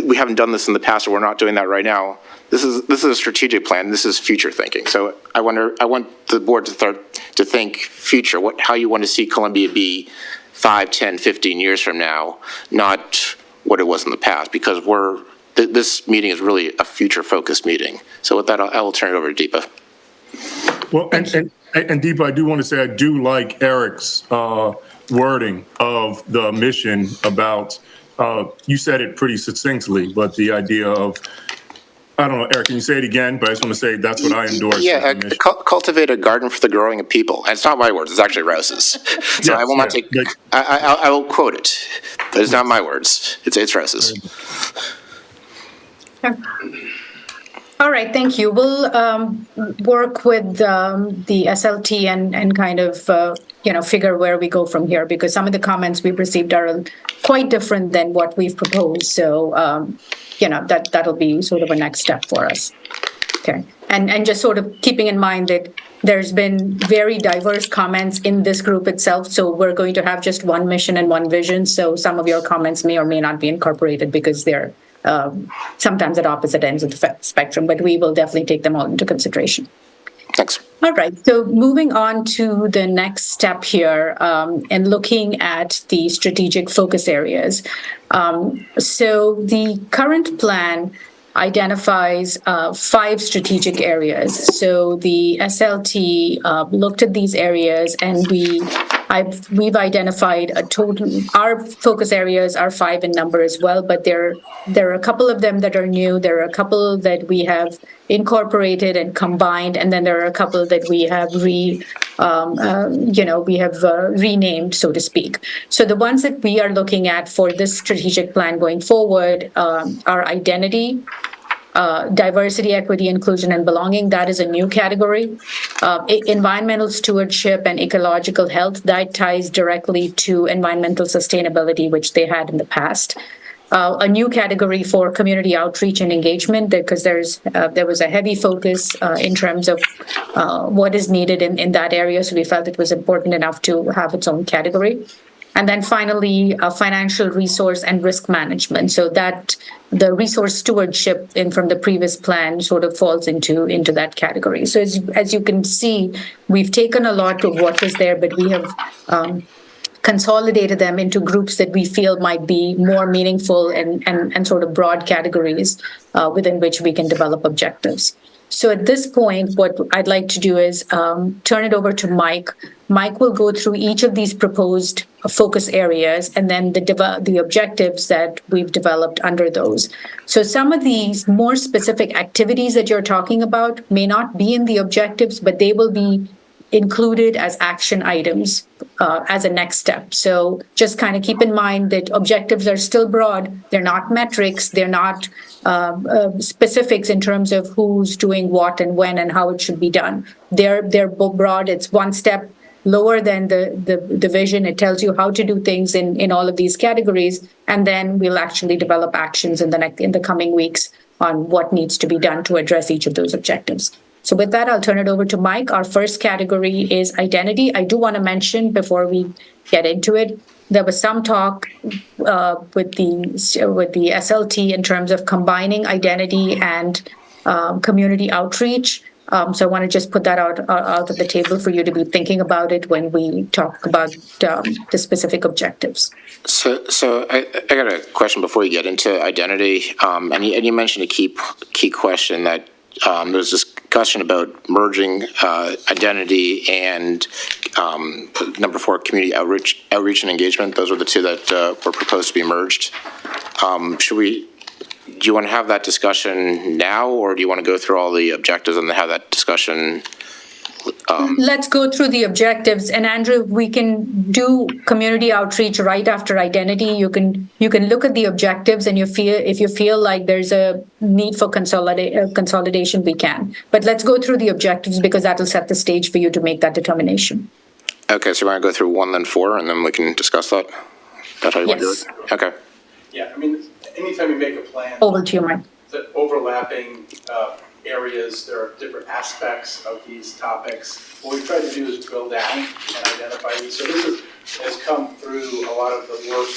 we haven't done this in the past, or we're not doing that right now. This is a strategic plan. This is future thinking. So I want the board to start to think future, how you want to see Columbia be 5, 10, 15 years from now, not what it was in the past, because this meeting is really a future-focused meeting. So with that, I will turn it over to Deepa. Well, and Deepa, I do want to say I do like Eric's wording of the mission about, you said it pretty succinctly, but the idea of, I don't know, Eric, can you say it again? But I just want to say that's what I endorse. Yeah, cultivate a garden for the growing of people. And it's not my words, it's actually Rouse's. So I will not take, I will quote it, but it's not my words. It's Rouse's. All right, thank you. We'll work with the SLT and kind of, figure where we go from here, because some of the comments we've received are quite different than what we've proposed. So, that'll be sort of a next step for us. Okay. And just sort of keeping in mind that there's been very diverse comments in this group itself. So we're going to have just one mission and one vision. So some of your comments may or may not be incorporated because they're sometimes at opposite ends of the spectrum, but we will definitely take them all into consideration. Thanks. All right, so moving on to the next step here and looking at the strategic focus areas. So the current plan identifies 5 strategic areas. So the SLT looked at these areas and we we've identified a total, our focus areas are 5 in number as well, but there are a couple of them that are new. There are a couple that we have incorporated and combined, and then there are a couple that we have renamed, so to speak. So the ones that we are looking at for this strategic plan going forward are identity, diversity, equity, inclusion, and belonging. That is a new category. Environmental stewardship and ecological health, that ties directly to environmental sustainability, which they had in the past. A new category for community outreach and engagement, because there was a heavy focus in terms of what is needed in that area. So we felt it was important enough to have its own category. And then finally, financial resource and risk management. So that the resource stewardship from the previous plan sort of falls into that category. So as you can see, we've taken a lot of what was there, but we have consolidated them into groups that we feel might be more meaningful and sort of broad categories within which we can develop objectives. So at this point, what I'd like to do is turn it over to Mike. Mike will go through each of these proposed focus areas and then the objectives that we've developed under those. So some of these more specific activities that you're talking about may not be in the objectives, but they will be included as action items as a next step. So just kind of keep in mind that objectives are still broad. They're not metrics. They're not specifics in terms of who's doing what and when and how it should be done. They're broad. It's one step lower than the vision. It tells you how to do things in all of these categories, and then we'll actually develop actions in the coming weeks on what needs to be done to address each of those objectives. So with that, I'll turn it over to Mike. Our first category is identity. I do want to mention before we get into it, there was some talk with the SLT in terms of combining identity and community outreach. So I want to just put that out of the table for you to be thinking about it when we talk about the specific objectives. So I got a question before you get into identity. And you mentioned a key question that there's discussion about merging identity and number 4, community outreach and engagement. Those were the two that were proposed to be merged. Do you want to have that discussion now, or do you want to go through all the objectives and have that discussion? Let's go through the objectives. And Andrew, we can do community outreach right after identity. You can look at the objectives, and if you feel like there's a need for consolidation, we can. But let's go through the objectives because that will set the stage for you to make that determination. Okay, so you want to go through 1, then 4, and then we can discuss that? That's how you want to do it? Okay. Yeah, I mean, anytime you make a plan, over to you, Mike. The overlapping areas, there are different aspects of these topics. What we try to do is drill down and identify these. So this has come through a lot of the work.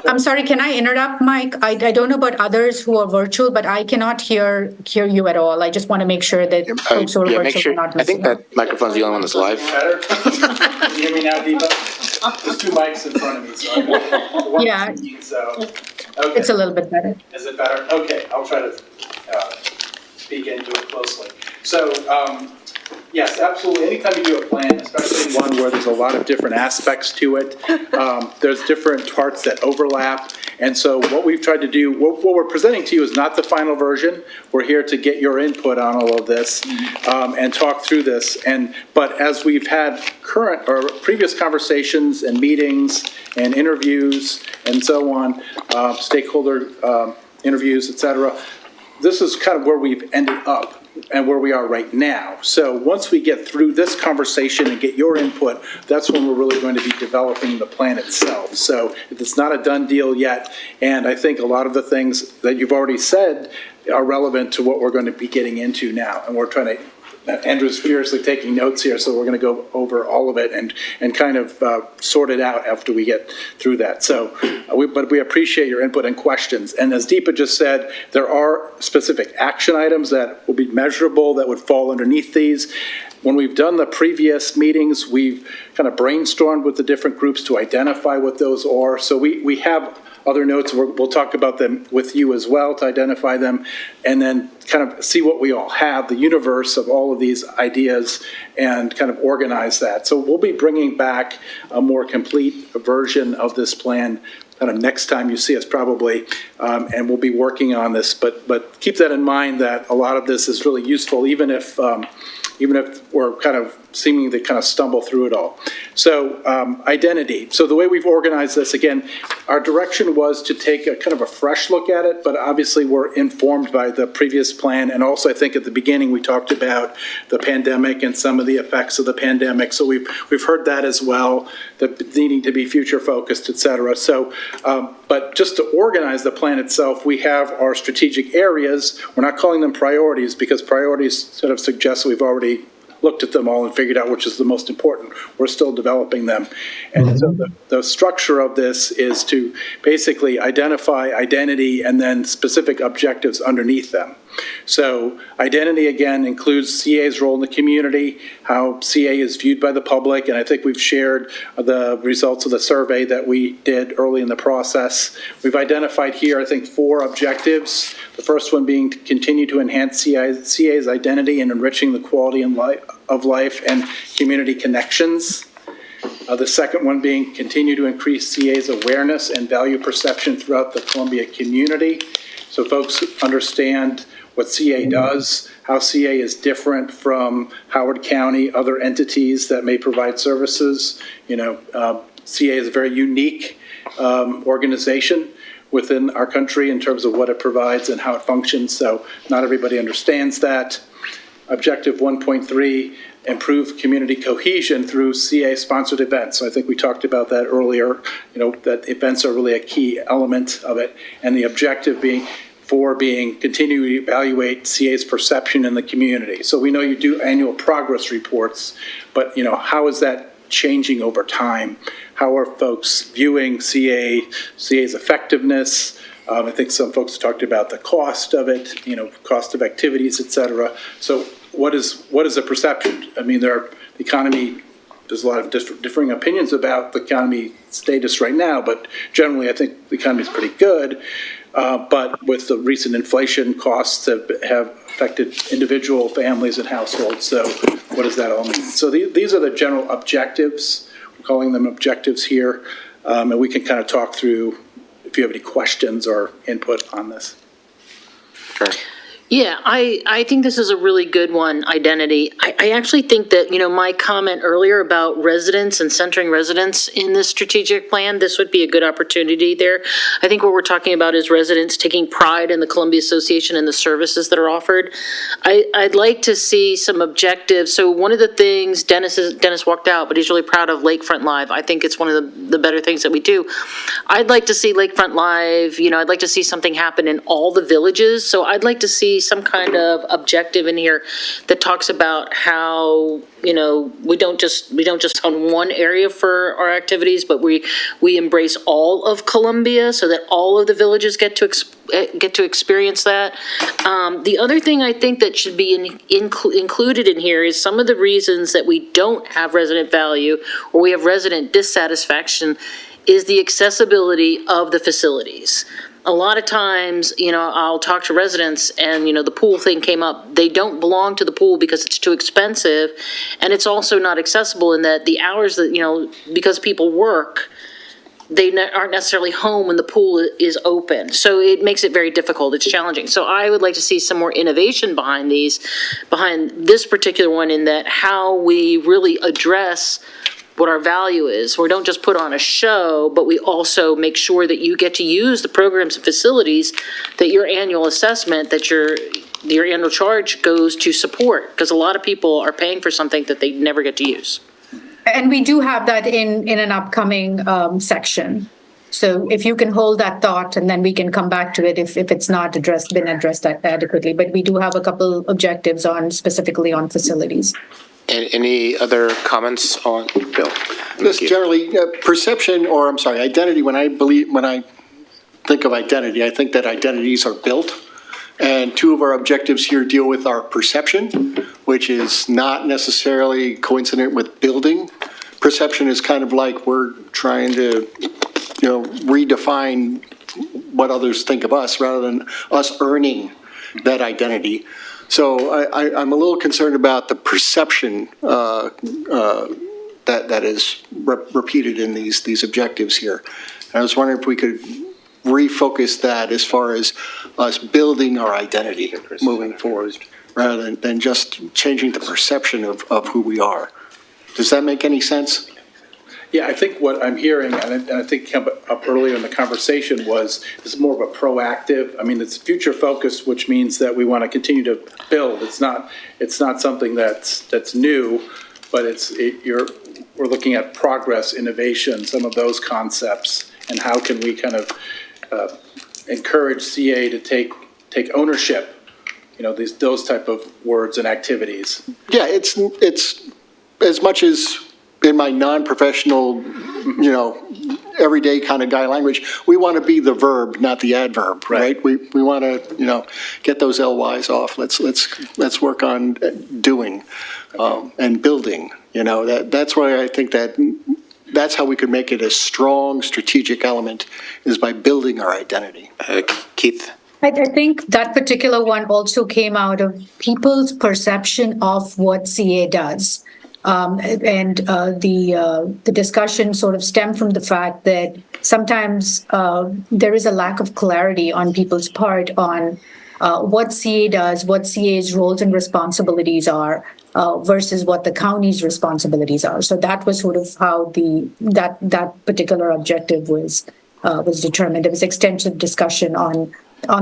I'm sorry, can I interrupt, Mike? I don't know about others who are virtual, but I cannot hear you at all. I just want to make sure that folks who are virtual are not missing. I think that microphone's the only one that's live. Better? Can you hear me now, Deepa? There's 2 mics in front of me, so I got one. Yeah. So, okay. It's a little bit better. Is it better? Okay, I'll try to speak into it closely. So, yes, absolutely. Anytime you do a plan, especially one where there's a lot of different aspects to it, there's different parts that overlap. And so what we've tried to do, what we're presenting to you is not the final version. We're here to get your input on all of this and talk through this. But as we've had current or previous conversations and meetings and interviews and so on, stakeholder interviews, et cetera, this is kind of where we've ended up and where we are right now. So once we get through this conversation and get your input, that's when we're really going to be developing the plan itself. So it's not a done deal yet, and I think a lot of the things that you've already said are relevant to what we're going to be getting into now, and we're trying to Andrew's furiously taking notes here, so we're going to go over all of it and kind of sort it out after we get through that. So, but we appreciate your input and questions. And as Deepa just said, there are specific action items that will be measurable that would fall underneath these. When we've done the previous meetings, we've kind of brainstormed with the different groups to identify what those are. So we have other notes. We'll talk about them with you as well to identify them, and then kind of see what we all have, the universe of all of these ideas, and kind of organize that. So we'll be bringing back a more complete version of this plan kind of next time you see us probably, and we'll be working on this. But keep that in mind that a lot of this is really useful, even if we're kind of seeming to kind of stumble through it all. So identity. So the way we've organized this, again, our direction was to take a kind of a fresh look at it, but obviously we're informed by the previous plan. And also I think at the beginning we talked about the pandemic and some of the effects of the pandemic. So we've heard that as well, that needing to be future focused, et cetera. So, but just to organize the plan itself, we have our strategic areas. We're not calling them priorities because priorities sort of suggest we've already looked at them all and figured out which is the most important. We're still developing them. And so the structure of this is to basically identify identity and then specific objectives underneath them. So identity, again, includes CA's role in the community, how CA is viewed by the public, and I think we've shared the results of the survey that we did early in the process. We've identified here, I think, 4 objectives. The first one being to continue to enhance CA's identity and enriching the quality of life and community connections. The second one being continue to increase CA's awareness and value perception throughout the Columbia community, so folks understand what CA does, how CA is different from Howard County, other entities that may provide services. CA is a very unique organization within our country in terms of what it provides and how it functions, so not everybody understands that. Objective 1.3, improve community cohesion through CA-sponsored events. So I think we talked about that earlier, that events are really a key element of it, and the objective being continue to evaluate CA's perception in the community. So we know you do annual progress reports, but how is that changing over time? How are folks viewing CA's effectiveness? I think some folks talked about the cost of it, cost of activities, et cetera. So what is the perception? I mean, the economy, there's a lot of differing opinions about the economy status right now, but generally I think the economy is pretty good. But with the recent inflation, costs have affected individual families and households. So what does that all mean? So these are the general objectives. We're calling them objectives here. And we can kind of talk through if you have any questions or input on this. Sure. Yeah, I think this is a really good one, identity. I actually think that, my comment earlier about residents and centering residents in this strategic plan, this would be a good opportunity there. I think what we're talking about is residents taking pride in the Columbia Association and the services that are offered. I'd like to see some objectives. So one of the things, Dennis walked out, but he's really proud of Lakefront Live. I think it's one of the better things that we do. I'd like to see Lakefront Live, I'd like to see something happen in all the villages. So I'd like to see some kind of objective in here that talks about how, we don't just on one area for our activities, but we embrace all of Columbia so that all of the villages get to experience that. The other thing I think that should be included in here is some of the reasons that we don't have resident value or we have resident dissatisfaction is the accessibility of the facilities. A lot of times, I'll talk to residents and, the pool thing came up. They don't belong to the pool because it's too expensive. And it's also not accessible in that the hours that, because people work, they aren't necessarily home when the pool is open. So it makes it very difficult. It's challenging. So I would like to see some more innovation behind this particular one in that how we really address what our value is. We don't just put on a show, but we also make sure that you get to use the programs and facilities that your annual assessment, that your annual charge goes to support, because a lot of people are paying for something that they never get to use. And we do have that in an upcoming section. So if you can hold that thought and then we can come back to it if it's not been addressed adequately. But we do have a couple objectives specifically on facilities. And any other comments on Bill? Just generally, identity. When I think of identity, I think that identities are built. And 2 of our objectives here deal with our perception, which is not necessarily coincident with building. Perception is kind of like we're trying to, redefine what others think of us rather than us earning that identity. So I'm a little concerned about the perception that is repeated in these objectives here. And I was wondering if we could refocus that as far as us building our identity moving forward, rather than just changing the perception of who we are. Does that make any sense? Yeah, I think what I'm hearing, and I think came up earlier in the conversation, was this is more of a proactive. I mean, it's future focused, which means that we want to continue to build. It's not something that's new, but we're looking at progress, innovation, some of those concepts, and how can we kind of encourage CA to take ownership. Those type of words and activities. Yeah, it's as much as in my non-professional, everyday kind of guy language, we want to be the verb, not the adverb, right? We want to, get those LYs off. Let's work on doing and building. That's why I think that's how we could make it a strong strategic element, is by building our identity. Keith? I think that particular one also came out of people's perception of what CA does. The discussion sort of stemmed from the fact that sometimes there is a lack of clarity on people's part on what CA does, what CA's roles and responsibilities are, versus what the county's responsibilities are. So that was sort of how that particular objective was determined. There was extensive discussion on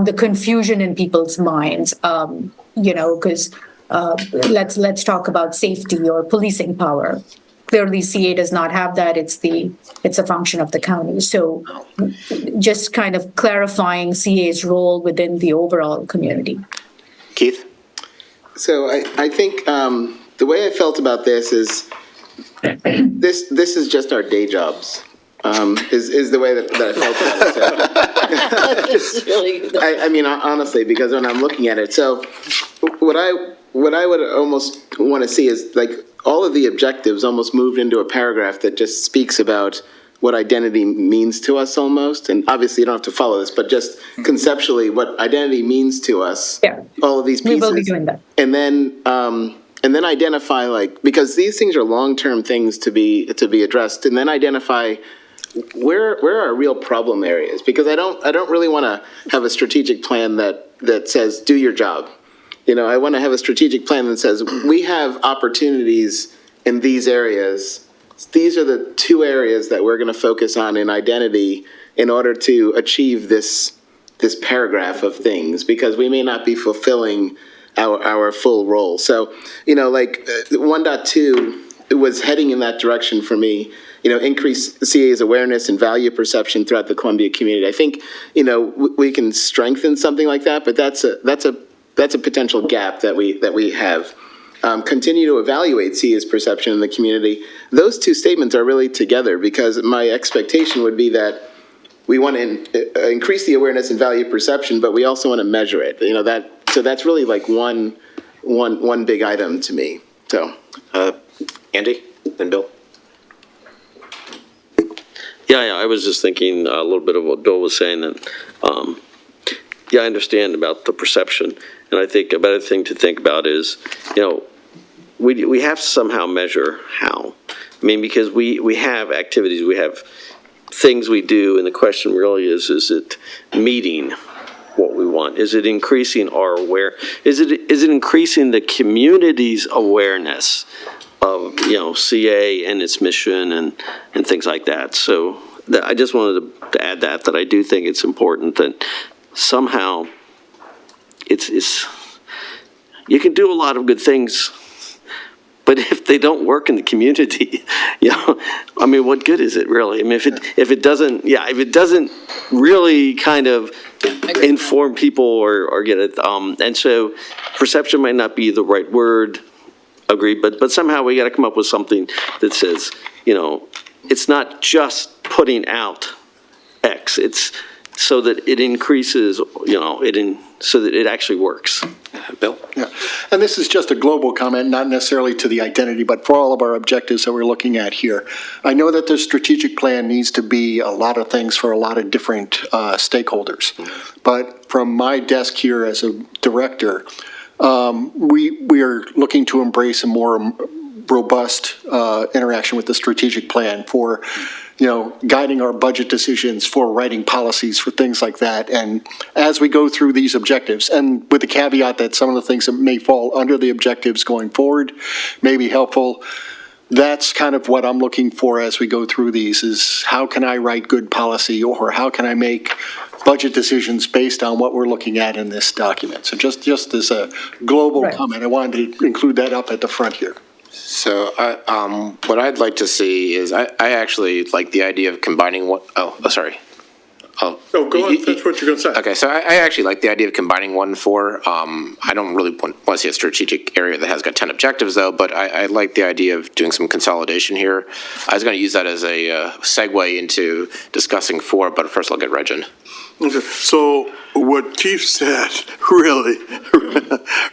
the confusion in people's minds, because let's talk about safety or policing power. Clearly, CA does not have that. It's a function of the county. So just kind of clarifying CA's role within the overall community. Keith? So I think the way I felt about this is this is just our day jobs. Is the way that I felt about it. So. I mean, honestly, because when I'm looking at it, so what I would almost want to see is like all of the objectives almost moved into a paragraph that just speaks about what identity means to us almost. And obviously you don't have to follow this, but just conceptually what identity means to us. Yeah. All of these pieces. We will be doing that. And then identify, like, because these things are long-term things to be addressed, and then identify where are our real problem areas? Because I don't really want to have a strategic plan that says do your job. I want to have a strategic plan that says we have opportunities in these areas. These are the two areas that we're going to focus on in identity in order to achieve this paragraph of things, because we may not be fulfilling our full role. So, 1.2 was heading in that direction for me. Increase CA's awareness and value perception throughout the Columbia community. I think, we can strengthen something like that, but that's a potential gap that we have. Continue to evaluate CA's perception in the community. Those two statements are really together, because my expectation would be that we want to increase the awareness and value perception, but we also want to measure it. So that's really like one big item to me. So, Andy, then Bill. Yeah, I was just thinking a little bit of what Bill was saying, that, I understand about the perception, and I think a better thing to think about is, we have to somehow measure how. I mean, because we have activities, we have things we do, and the question really is it meeting what we want? Is it increasing our is it increasing the community's awareness of, CA and its mission and things like that? So I just wanted to add that I do think it's important that somehow it's you can do a lot of good things, but if they don't work in the community, I mean, what good is it really? I mean, if it doesn't really kind of inform people or get it, and so perception might not be the right word. Agreed, but somehow we got to come up with something that says, it's not just putting out X. It's so that it increases, so that it actually works. Bill? Yeah, and this is just a global comment, not necessarily to the identity, but for all of our objectives that we're looking at here. I know that the strategic plan needs to be a lot of things for a lot of different stakeholders. But from my desk here as a director, we are looking to embrace a more robust interaction with the strategic plan for, guiding our budget decisions, for writing policies, for things like that. And as we go through these objectives, and with the caveat that some of the things that may fall under the objectives going forward may be helpful, that's kind of what I'm looking for as we go through these, is how can I write good policy, or how can I make budget decisions based on what we're looking at in this document. So just as a global comment, I wanted to include that up at the front here. So what I'd like to see is, I actually like the idea of combining what, sorry. Oh, go on, that's what you're going to say. Okay, so I actually like the idea of combining 1 and 4. I don't really want to see a strategic area that has got 10 objectives, though, but I like the idea of doing some consolidation here. I was going to use that as a segue into discussing 4, but first I'll get Regin. Okay, so what Keith said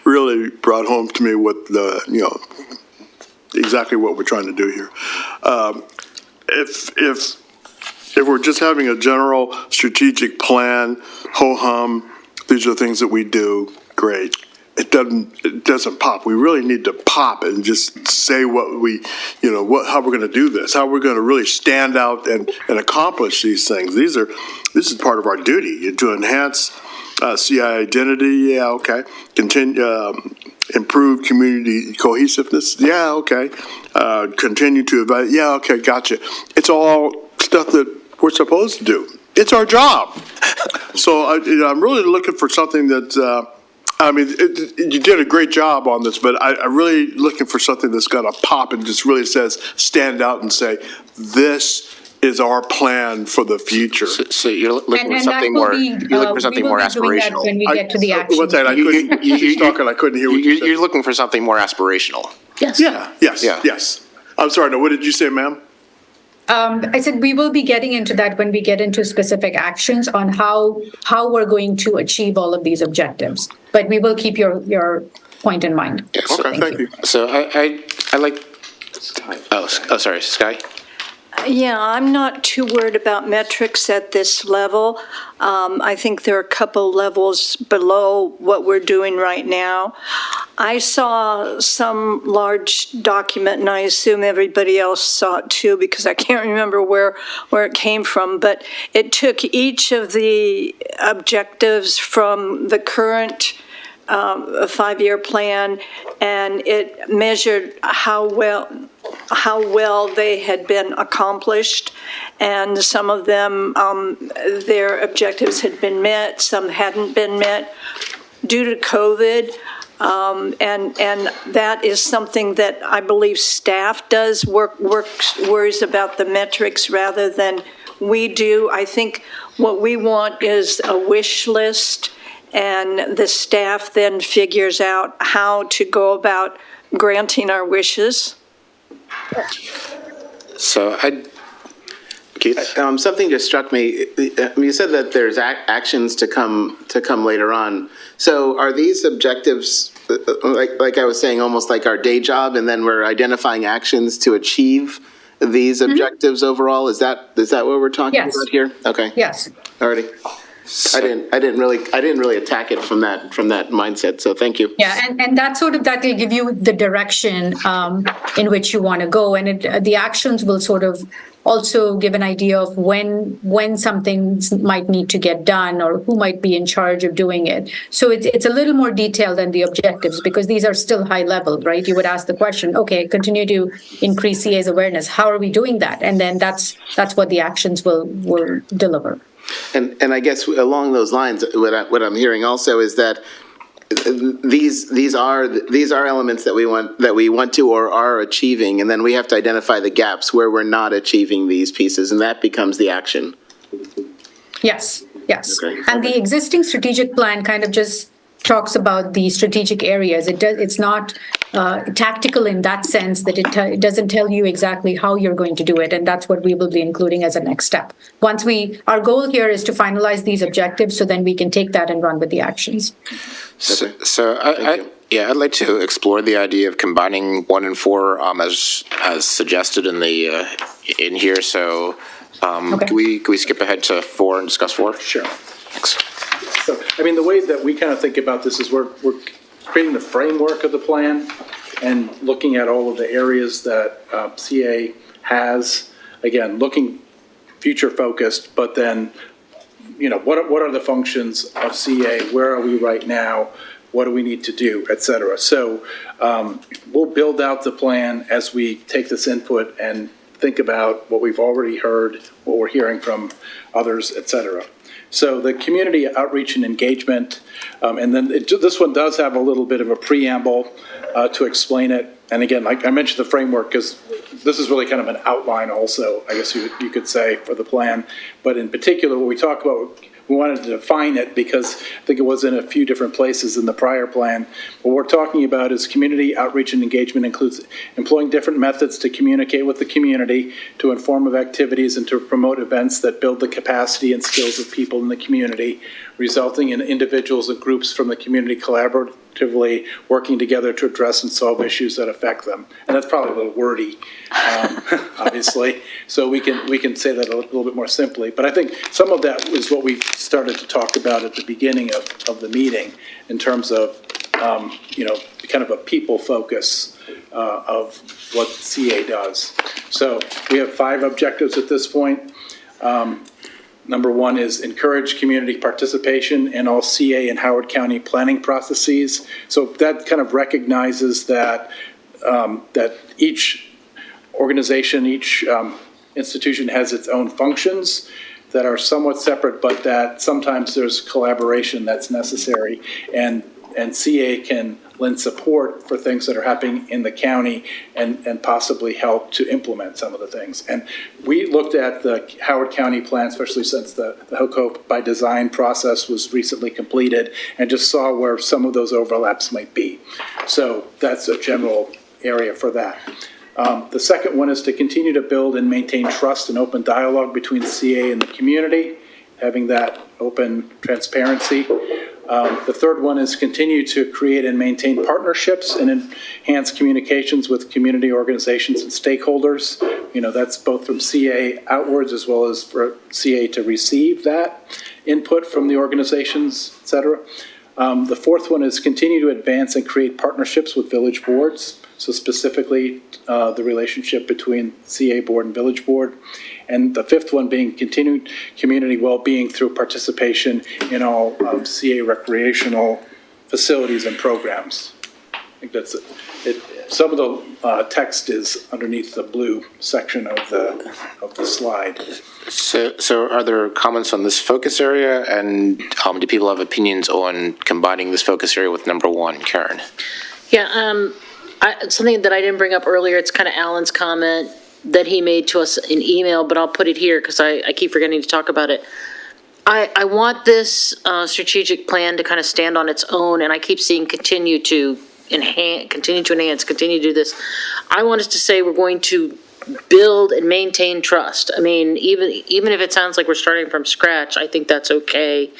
really brought home to me what exactly what we're trying to do here. If we're just having a general strategic plan, ho-hum, these are things that we do, great. It doesn't pop. We really need to pop and just say what we, how we're going to do this, how we're going to really stand out and accomplish these things. This is part of our duty to enhance CI identity. Yeah, okay. Improve community cohesiveness. Yeah, okay. Continue to evaluate. Yeah, okay, gotcha. It's all stuff that we're supposed to do. It's our job. So I'm really looking for something that, you did a great job on this, but I'm really looking for something that's going to pop and just really says, stand out and say, this is our plan for the future. So you're looking for something more, aspirational. When we get to the action. One second, I couldn't hear what you said. You're looking for something more aspirational. Yes. Yeah, yes. I'm sorry, no, what did you say, ma'am? I said we will be getting into that when we get into specific actions on how we're going to achieve all of these objectives. But we will keep your point in mind. Yeah, so, okay, thank you. So I like, sorry, Sky? Yeah, I'm not too worried about metrics at this level. I think there are a couple levels below what we're doing right now. I saw some large document, and I assume everybody else saw it too, because I can't remember where it came from, but it took each of the objectives from the current a 5-year plan, and it measured how well they had been accomplished, and some of them, their objectives had been met, some hadn't been met due to COVID, and that is something that I believe staff does worries about the metrics rather than we do. I think what we want is a wish list, and the staff then figures out how to go about granting our wishes. So Keith? Something just struck me. You said that there's actions to come later on. So are these objectives, like I was saying, almost like our day job, and then we're identifying actions to achieve these objectives overall? Is that what we're talking about here? Okay. Yes. Alrighty. I didn't really attack it from that mindset. So thank you. Yeah, and that will give you the direction in which you want to go, and the actions will sort of also give an idea of when something might need to get done or who might be in charge of doing it. So it's a little more detailed than the objectives, because these are still high level, right? You would ask the question, okay, continue to increase CA's awareness. How are we doing that? And then that's what the actions will deliver. And I guess along those lines, what I'm hearing also is that these are elements that we want to or are achieving, and then we have to identify the gaps where we're not achieving these pieces, and that becomes the action. Yes. Okay. And the existing strategic plan kind of just talks about the strategic areas. It's not tactical in that sense that it doesn't tell you exactly how you're going to do it, and that's what we will be including as a next step. Our goal here is to finalize these objectives, so then we can take that and run with the actions. So Thank you. yeah, I'd like to explore the idea of combining 1 and 4 as suggested in the in here. So Okay. can we skip ahead to 4 and discuss 4? Sure. Thanks. So, I mean, the way that we kind of think about this is we're creating the framework of the plan and looking at all of the areas that CA has, again, looking future focused, but then, what are the functions of CA? Where are we right now? What do we need to do, et cetera? So we'll build out the plan as we take this input and think about what we've already heard, what we're hearing from others, et cetera. So the community outreach and engagement, and then this one does have a little bit of a preamble to explain it. And again, like I mentioned the framework, because this is really kind of an outline also, I guess you could say, for the plan. But in particular, what we talk about, we wanted to define it because I think it was in a few different places in the prior plan. What we're talking about is community outreach and engagement includes employing different methods to communicate with the community, to inform of activities, and to promote events that build the capacity and skills of people in the community, resulting in individuals and groups from the community collaboratively working together to address and solve issues that affect them. And that's probably a little wordy, obviously. So we can say that a little bit more simply. But I think some of that is what we started to talk about at the beginning of the meeting in terms of, kind of a people focus of what CA does. So we have 5 objectives at this point. Number 1 is encourage community participation in all CA and Howard County planning processes. So that kind of recognizes that that each organization, each institution has its own functions that are somewhat separate, but that sometimes there's collaboration that's necessary, and CA can lend support for things that are happening in the county and possibly help to implement some of the things. And we looked at the Howard County plan, especially since the HOCO by design process was recently completed, and just saw where some of those overlaps might be. So that's a general area for that. The second one is to continue to build and maintain trust and open dialogue between CA and the community, having that open transparency. The third one is continue to create and maintain partnerships and enhance communications with community organizations and stakeholders. That's both from CA outwards as well as for CA to receive that input from the organizations, et cetera. The fourth one is continue to advance and create partnerships with village boards. So specifically, the relationship between CA board and village board. And the fifth one being continued community well-being through participation in all CA recreational facilities and programs. I think that's it. Some of the text is underneath the blue section of the slide. So are there comments on this focus area, and do people have opinions on combining this focus area with number 1, Karen? Yeah, something that I didn't bring up earlier, it's kind of Alan's comment that he made to us in email, but I'll put it here because I keep forgetting to talk about it. I want this strategic plan to kind of stand on its own, and I keep seeing continue to enhance, continue to do this. I want us to say we're going to build and maintain trust. I mean, even if it sounds like we're starting from scratch, I think that's okay.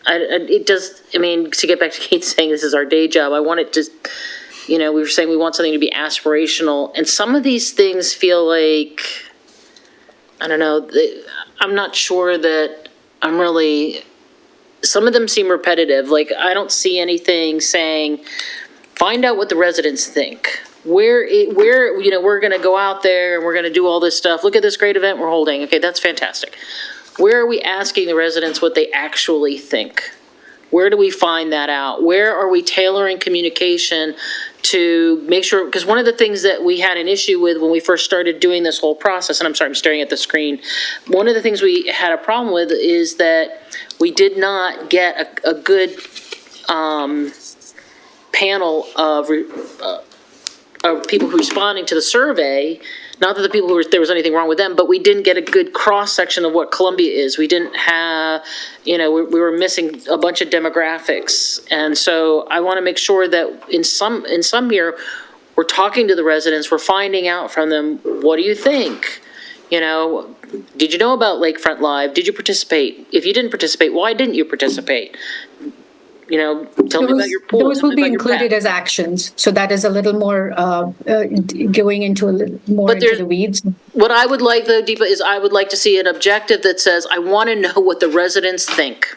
To get back to Kate saying this is our day job, I want it to, we were saying we want something to be aspirational, and some of these things feel like, I don't know, I'm not sure that some of them seem repetitive. Like, I don't see anything saying, find out what the residents think. We're going to go out there and we're going to do all this stuff. Look at this great event we're holding. Okay, that's fantastic. Where are we asking the residents what they actually think? Where do we find that out? Where are we tailoring communication to make sure, because one of the things that we had an issue with when we first started doing this whole process, and I'm sorry, I'm staring at the screen. One of the things we had a problem with is that we did not get a good panel of people responding to the survey. Not that the people there was anything wrong with them, but we didn't get a good cross-section of what Columbia is. We didn't have, we were missing a bunch of demographics. And so I want to make sure that in some here, we're talking to the residents, we're finding out from them, what do you think? Did you know about Lakefront Live? Did you participate? If you didn't participate, why didn't you participate? tell me about your pool. Those tell will me be about your included bath. as actions, so that is a little more, going into a little more But into there's- the weeds. What I would like though, Deepa, is I would like to see an objective that says, I want to know what the residents think.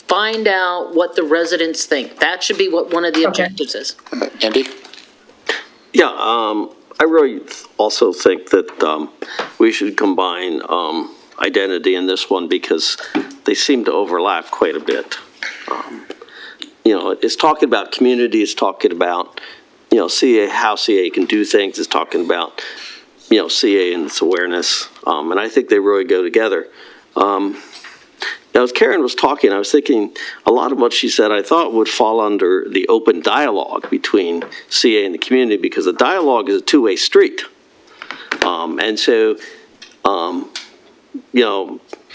Find out what the residents think. That should be what one of the objectives is. Andy? Yeah, I really also think that we should combine identity in this one because they seem to overlap quite a bit. It's talking about community, it's talking about, CA, how CA can do things, it's talking about, CA and its awareness, and I think they really go together. Now, as Karen was talking, I was thinking a lot of what she said I thought would fall under the open dialogue between CA and the community because the dialogue is a two-way street. And so,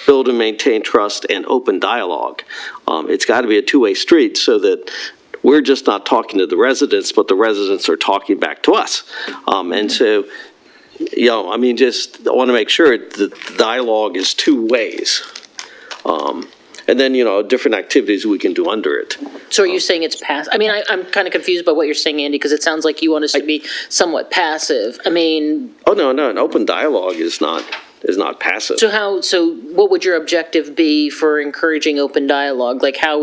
build and maintain trust and open dialogue. It's got to be a two-way street so that we're just not talking to the residents, but the residents are talking back to us. And so, I want to make sure that the dialogue is two ways. And then, different activities we can do under it. So are you saying it's passive? I mean, I'm kind of confused by what you're saying, Andy, because it sounds like you want us to be somewhat passive. I mean. Oh, no, an open dialogue is not passive. So what would your objective be for encouraging open dialogue? Like, where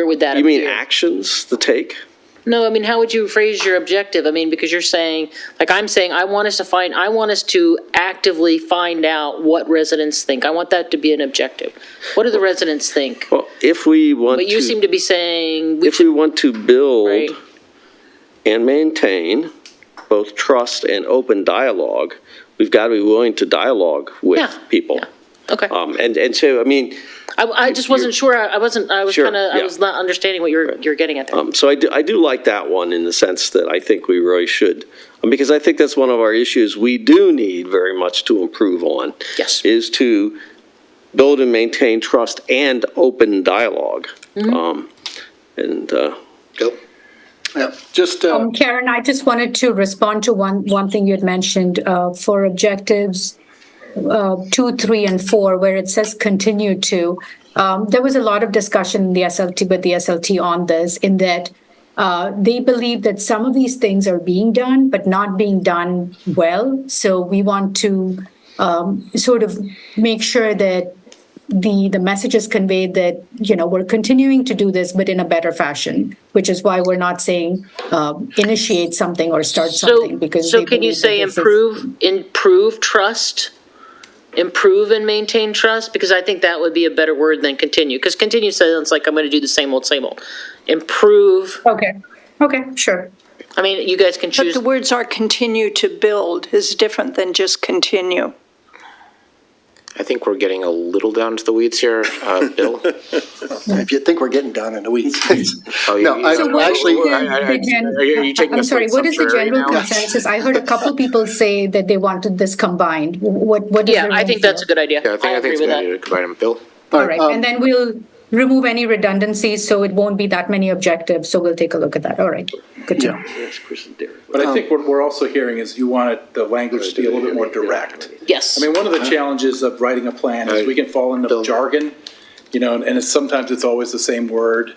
would that appear? You mean actions to take? No, I mean, how would you phrase your objective? I mean, because you're saying, like I'm saying, I want us to actively find out what residents think. I want that to be an objective. What do the residents think? Well, if we want to. But you seem to be saying. We want to build right? and maintain both trust and open dialogue, we've got to be willing to dialogue with people. Yeah. Okay. And so, I mean. I just wasn't sure. I was Sure, kind of, yeah. I was not understanding what you're getting at there. So I do like that one in the sense that I think we really should, because I think that's one of our issues we do need very much to improve on. Yes. Is to build and maintain trust and open dialogue. Mm-hmm. Bill? Yeah, just, Karen, I just wanted to respond to one thing you had mentioned for objectives 2, 3, and 4, where it says continue to. There was a lot of discussion in the SLT with the SLT on this, in that they believe that some of these things are being done, but not being done well. So we want to sort of make sure that the message is conveyed that, we're continuing to do this, but in a better fashion, which is why we're not saying initiate something or start something. Because So they can you believe say that this improve trust? Improve and maintain trust? Because I think that would be a better word than continue. Because continue sounds like I'm going to do the same old, same old. Improve. Okay, sure. I mean, you guys can But choose. the words are continue to build is different than just continue. I think we're getting a little down to the weeds here. Bill? if you think we're getting down in the weeds. Oh, No, I So what is actually, Are you taking I'm us sorry, like what is the subsidiary general now? consensus? I heard a couple people say that they wanted this combined. What does Yeah, I think that's a good idea. Yeah, I think agree it's with a good that. idea to combine them. Bill? All right, and then we'll remove any redundancies, so it won't be that many objectives, so we'll take a look at that. All right, good to know. Yes, Chris and Derek. But I think what we're also hearing is you wanted the language to be a little bit more direct. Yes. I mean, one of the challenges of writing a plan is we can fall into jargon, and sometimes it's always the same word,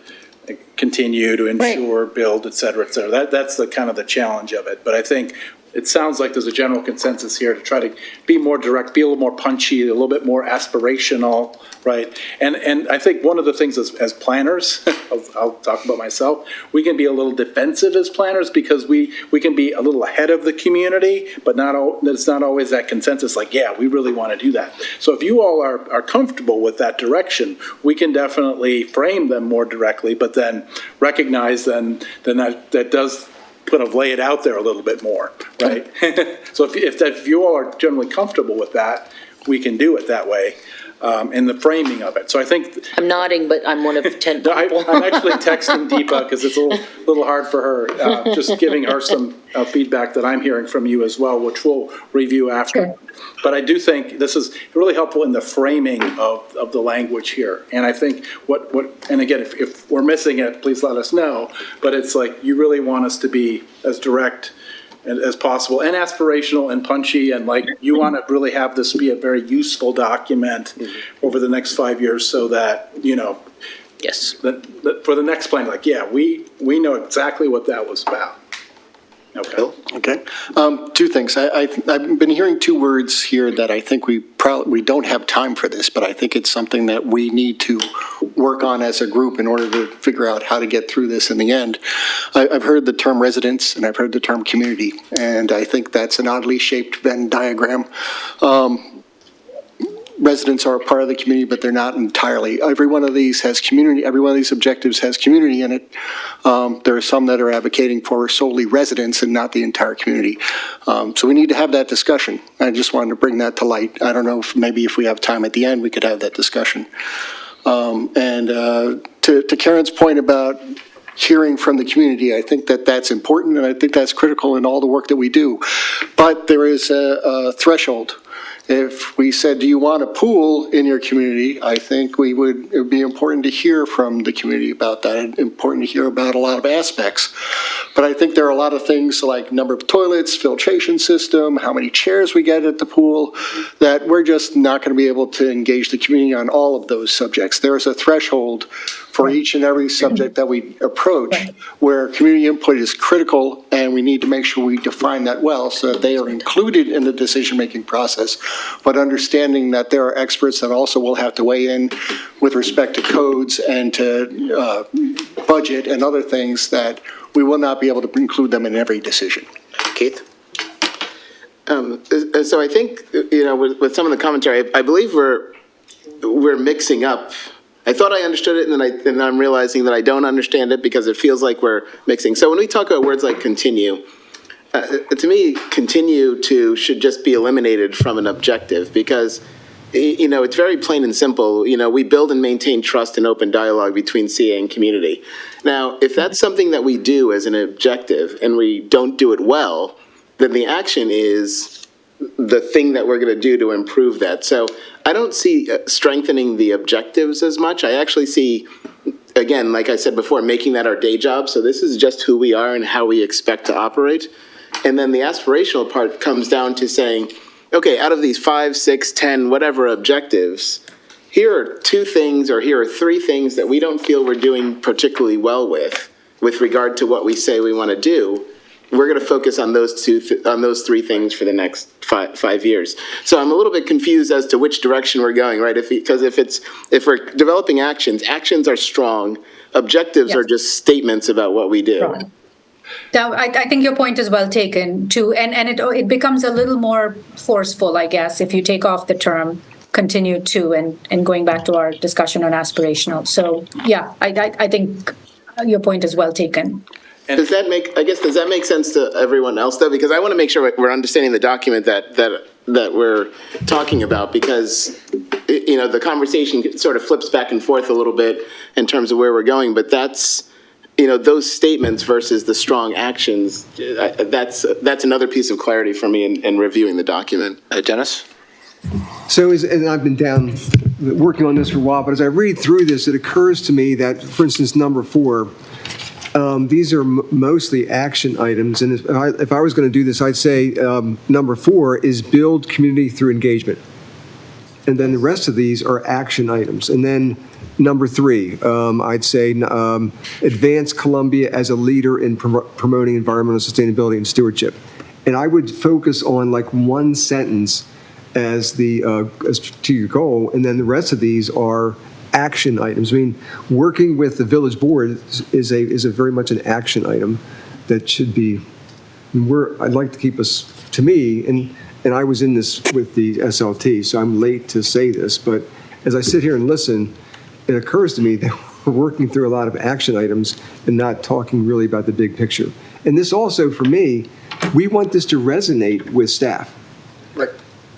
like continue, to ensure, build, et cetera, et cetera. That's the kind of the challenge of it. But I think it sounds like there's a general consensus here to try to be more direct, be a little more punchy, a little bit more aspirational, right? And I think one of the things as planners, I'll talk about myself, we can be a little defensive as planners because we can be a little ahead of the community, but it's not always that consensus like, yeah, we really want to do that. So if you all are comfortable with that direction, we can definitely frame them more directly, but then recognize then that does kind of lay it out there a little bit more, right? So if you all are generally comfortable with that, we can do it that way in the framing of it. So I think I'm nodding, but I'm one of 10 no, people. I'm actually texting Deepa because it's a little hard for her, just giving her some feedback that I'm hearing from you as well, which we'll review after. Sure. But I do think this is really helpful in the framing of the language here. And I think and again, if we're missing it, please let us know. But it's like you really want us to be as direct as possible and aspirational and punchy, and like you want to really have this be a very useful document over the next 5 years so that, Yes. For the next plan, like, yeah, we know exactly what that was about. Okay. Okay. Two things. I've been hearing two words here that I think we don't have time for this, but I think it's something that we need to work on as a group in order to figure out how to get through this in the end. I've heard the term residents and I've heard the term community, and I think that's an oddly shaped Venn diagram. Residents are a part of the community, but they're not entirely. Every one of these has community, every one of these objectives has community in it. There are some that are advocating for solely residents and not the entire community. So we need to have that discussion. I just wanted to bring that to light. I don't know if maybe if we have time at the end, we could have that discussion. To Karen's point about hearing from the community, I think that that's important, and I think that's critical in all the work that we do. But there is a threshold. If we said, do you want a pool in your community, I think it would be important to hear from the community about that, important to hear about a lot of aspects. But I think there are a lot of things like number of toilets, filtration system, how many chairs we get at the pool, that we're just not going to be able to engage the community on all of those subjects. There's a threshold for each and every subject that we approach where community input is critical, and we need to make sure we define that well so that they are included in the decision-making process, but understanding that there are experts that also will have to weigh in with respect to codes and to budget and other things that we will not be able to include them in every decision. Keith? So I think, with some of the commentary, I believe we're mixing up. I thought I understood it, and then I'm realizing that I don't understand it because it feels like we're mixing. So when we talk about words like continue, to me, continue to should just be eliminated from an objective because, it's very plain and simple. We build and maintain trust and open dialogue between CA and community. Now, if that's something that we do as an objective and we don't do it well, then the action is the thing that we're going to do to improve that. So I don't see strengthening the objectives as much. I actually see, again, like I said before, making that our day job. So this is just who we are and how we expect to operate. And then the aspirational part comes down to saying, okay, out of these 5, 6, 10, whatever objectives, here are 2 things or here are 3 things that we don't feel we're doing particularly well with regard to what we say we want to do. We're going to focus on those 3 things for the next 5 years. So I'm a little bit confused as to which direction we're going, right? Because if we're developing actions are strong. Objectives are just statements about what we do. Right. Now, I think your point is well taken too, and it becomes a little more forceful, I guess, if you take off the term continue to and going back to our discussion on aspirational. So yeah, I think your point is well taken. Does that make sense to everyone else though? Because I want to make sure we're understanding the document that we're talking about, because the conversation sort of flips back and forth a little bit in terms of where we're going, but that's those statements versus the strong actions. That's another piece of clarity for me in reviewing the document. Dennis? So and I've been down working on this for a while, but as I read through this, it occurs to me that, for instance, number 4. These are mostly action items, and if I was going to do this, I'd say number 4 is build community through engagement, and then the rest of these are action items. And then number 3, I'd say advance Columbia as a leader in promoting environmental sustainability and stewardship. And I would focus on like one sentence as the strategic goal, and then the rest of these are action items. I mean, working with the village board is a very much an action item that should be. I'd like to keep us, to me, and I was in this with the SLT, so I'm late to say this, but as I sit here and listen, it occurs to me that we're working through a lot of action items and not talking really about the big picture. And this also, for me, we want this to resonate with staff. Right.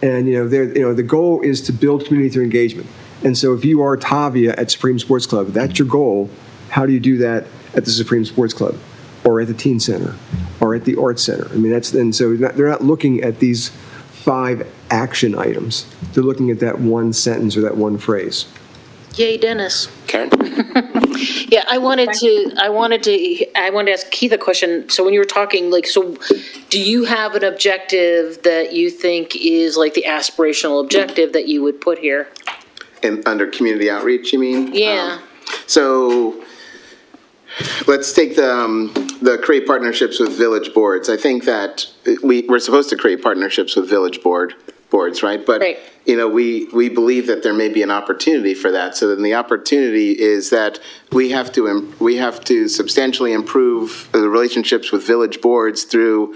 And the goal is to build community through engagement. And so if you are Tavia at Supreme Sports Club, that's your goal. How do you do that at the Supreme Sports Club or at the Teen Center or at the Arts Center? I mean, so they're not looking at these 5 action items. They're looking at that one sentence or that one phrase. Yay, Dennis. Karen? Yeah, I wanted to ask Keith a question. So when you were talking, do you have an objective that you think is like the aspirational objective that you would put here? And under community outreach, you mean? Yeah. So let's take the create partnerships with village boards. I think that we're supposed to create partnerships with village boards, right? But, Right. you know, we believe that there may be an opportunity for that. So then the opportunity is that we have to substantially improve the relationships with village boards through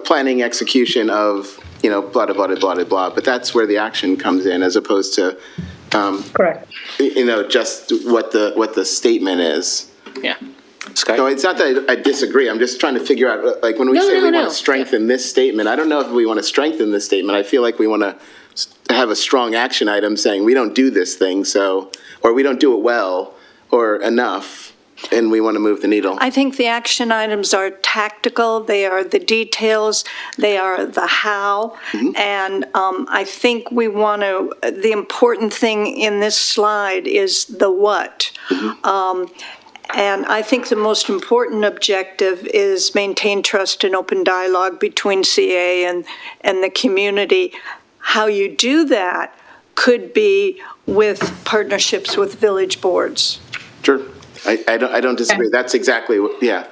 planning, execution of, you know, blah, blah, blah, blah, blah. But that's where the action comes in, as opposed to, Correct. you know, just what the statement is. Yeah. Sky? No, it's not that I disagree. I'm just trying to figure out, like, when we say we want to strengthen this statement, I don't know if we want to strengthen this statement. I feel like we want to have a strong action item saying we don't do this thing, so, or we don't do it well or enough, and we want to move the needle. I think the action items are tactical, they are the details, they are the how, and I think we want to, the important thing in this slide is the what. And I think the most important objective is maintain trust and open dialogue between CA and the community. How you do that could be with partnerships with village boards. Sure. I don't disagree. That's exactly what, yeah.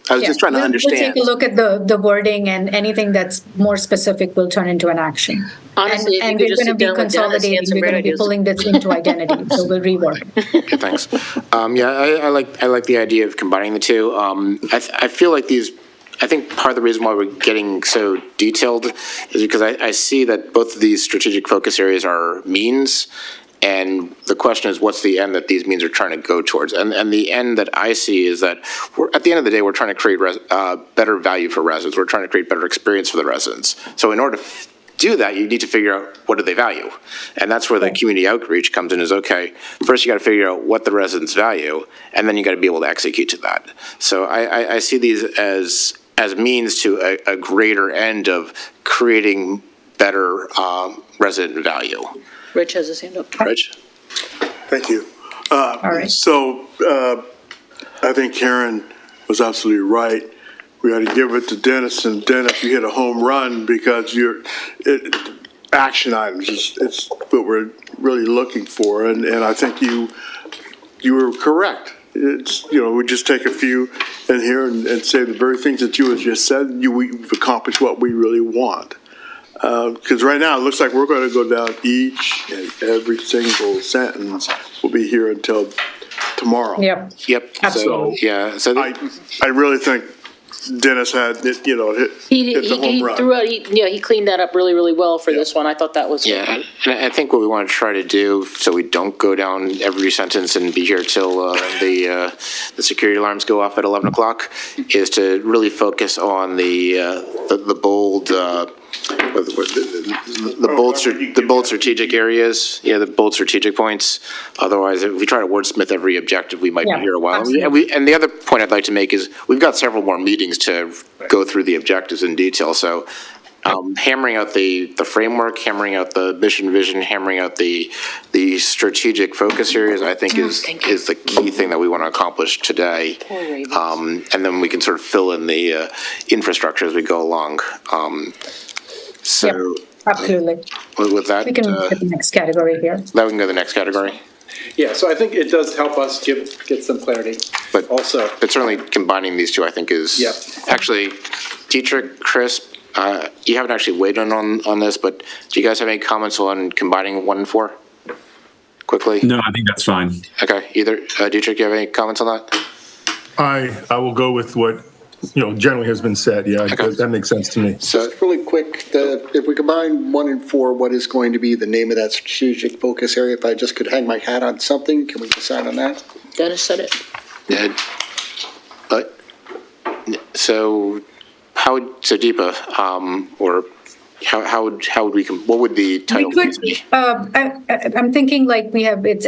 I was just trying to understand. We'll take a look at the wording, and anything that's more specific will turn into an action. Honestly, if you And could we're just going to sit be down with Dennis, he had consolidating, some we're great going to be ideas. pulling this into identity, so we'll rework. Okay, thanks. I like the idea of combining the two. I feel like I think part of the reason why we're getting so detailed is because I see that both of these strategic focus areas are means, and the question is, what's the end that these means are trying to go towards? And the end that I see is that at the end of the day, we're trying to create better value for residents. We're trying to create better experience for the residents. So in order to do that, you need to figure out what do they value. And that's where the community outreach comes in is, okay, first you got to figure out what the residents value, and then you got to be able to execute to that. So I see these as means to a greater end of creating better resident value. Rich has his hand up. Rich? Thank you. right. So I think Karen was absolutely right. We ought to give it to Dennis, and Dennis, you hit a home run because action items it's what we're really looking for, and I think you were correct. It's, you know, we just take a few in here and say the very things that you had just said. We've accomplished what we really want. Because right now, it looks like we're going to go down each and every single sentence. We'll be here until tomorrow. Yep. Absolutely. So I really think Dennis had, hit the home run. Threw out, he cleaned that up really, really well for this one. I thought that was. Yeah, and I think what we want to try to do, so we don't go down every sentence and be here till the security alarms go off at 11 o'clock, is to really focus on the bold. The bold strategic areas, the bold strategic points. Otherwise, if we try to wordsmith every objective, we might be here a while. And the other point I'd like to make is we've got several more meetings to go through the objectives in detail. So hammering out the framework, hammering out the mission vision, hammering out the strategic focus areas, I think is the key thing that we want to accomplish today. And then we can sort of fill in the infrastructure as we go along. Absolutely. With that, We can move to the next category here. That we can go to the next category. Yeah, so I think it does help us get some clarity. But also, certainly combining these two, I think, is actually, Dietrich, Chris, you haven't actually weighed in on this, but do you guys have any comments on combining 1 and 4? Quickly. No, I think that's fine. Okay. Either Dietrich, you have any comments on that? I will go with what generally has been said. Yeah, that makes sense to me. So Just really quick, if we combine 1 and 4, what is going to be the name of that strategic focus area? If I just could hang my hat on something, can we decide on that? Dennis said it. Yeah. But so Deepa, or how would we what would the title be? I'm thinking like we have it's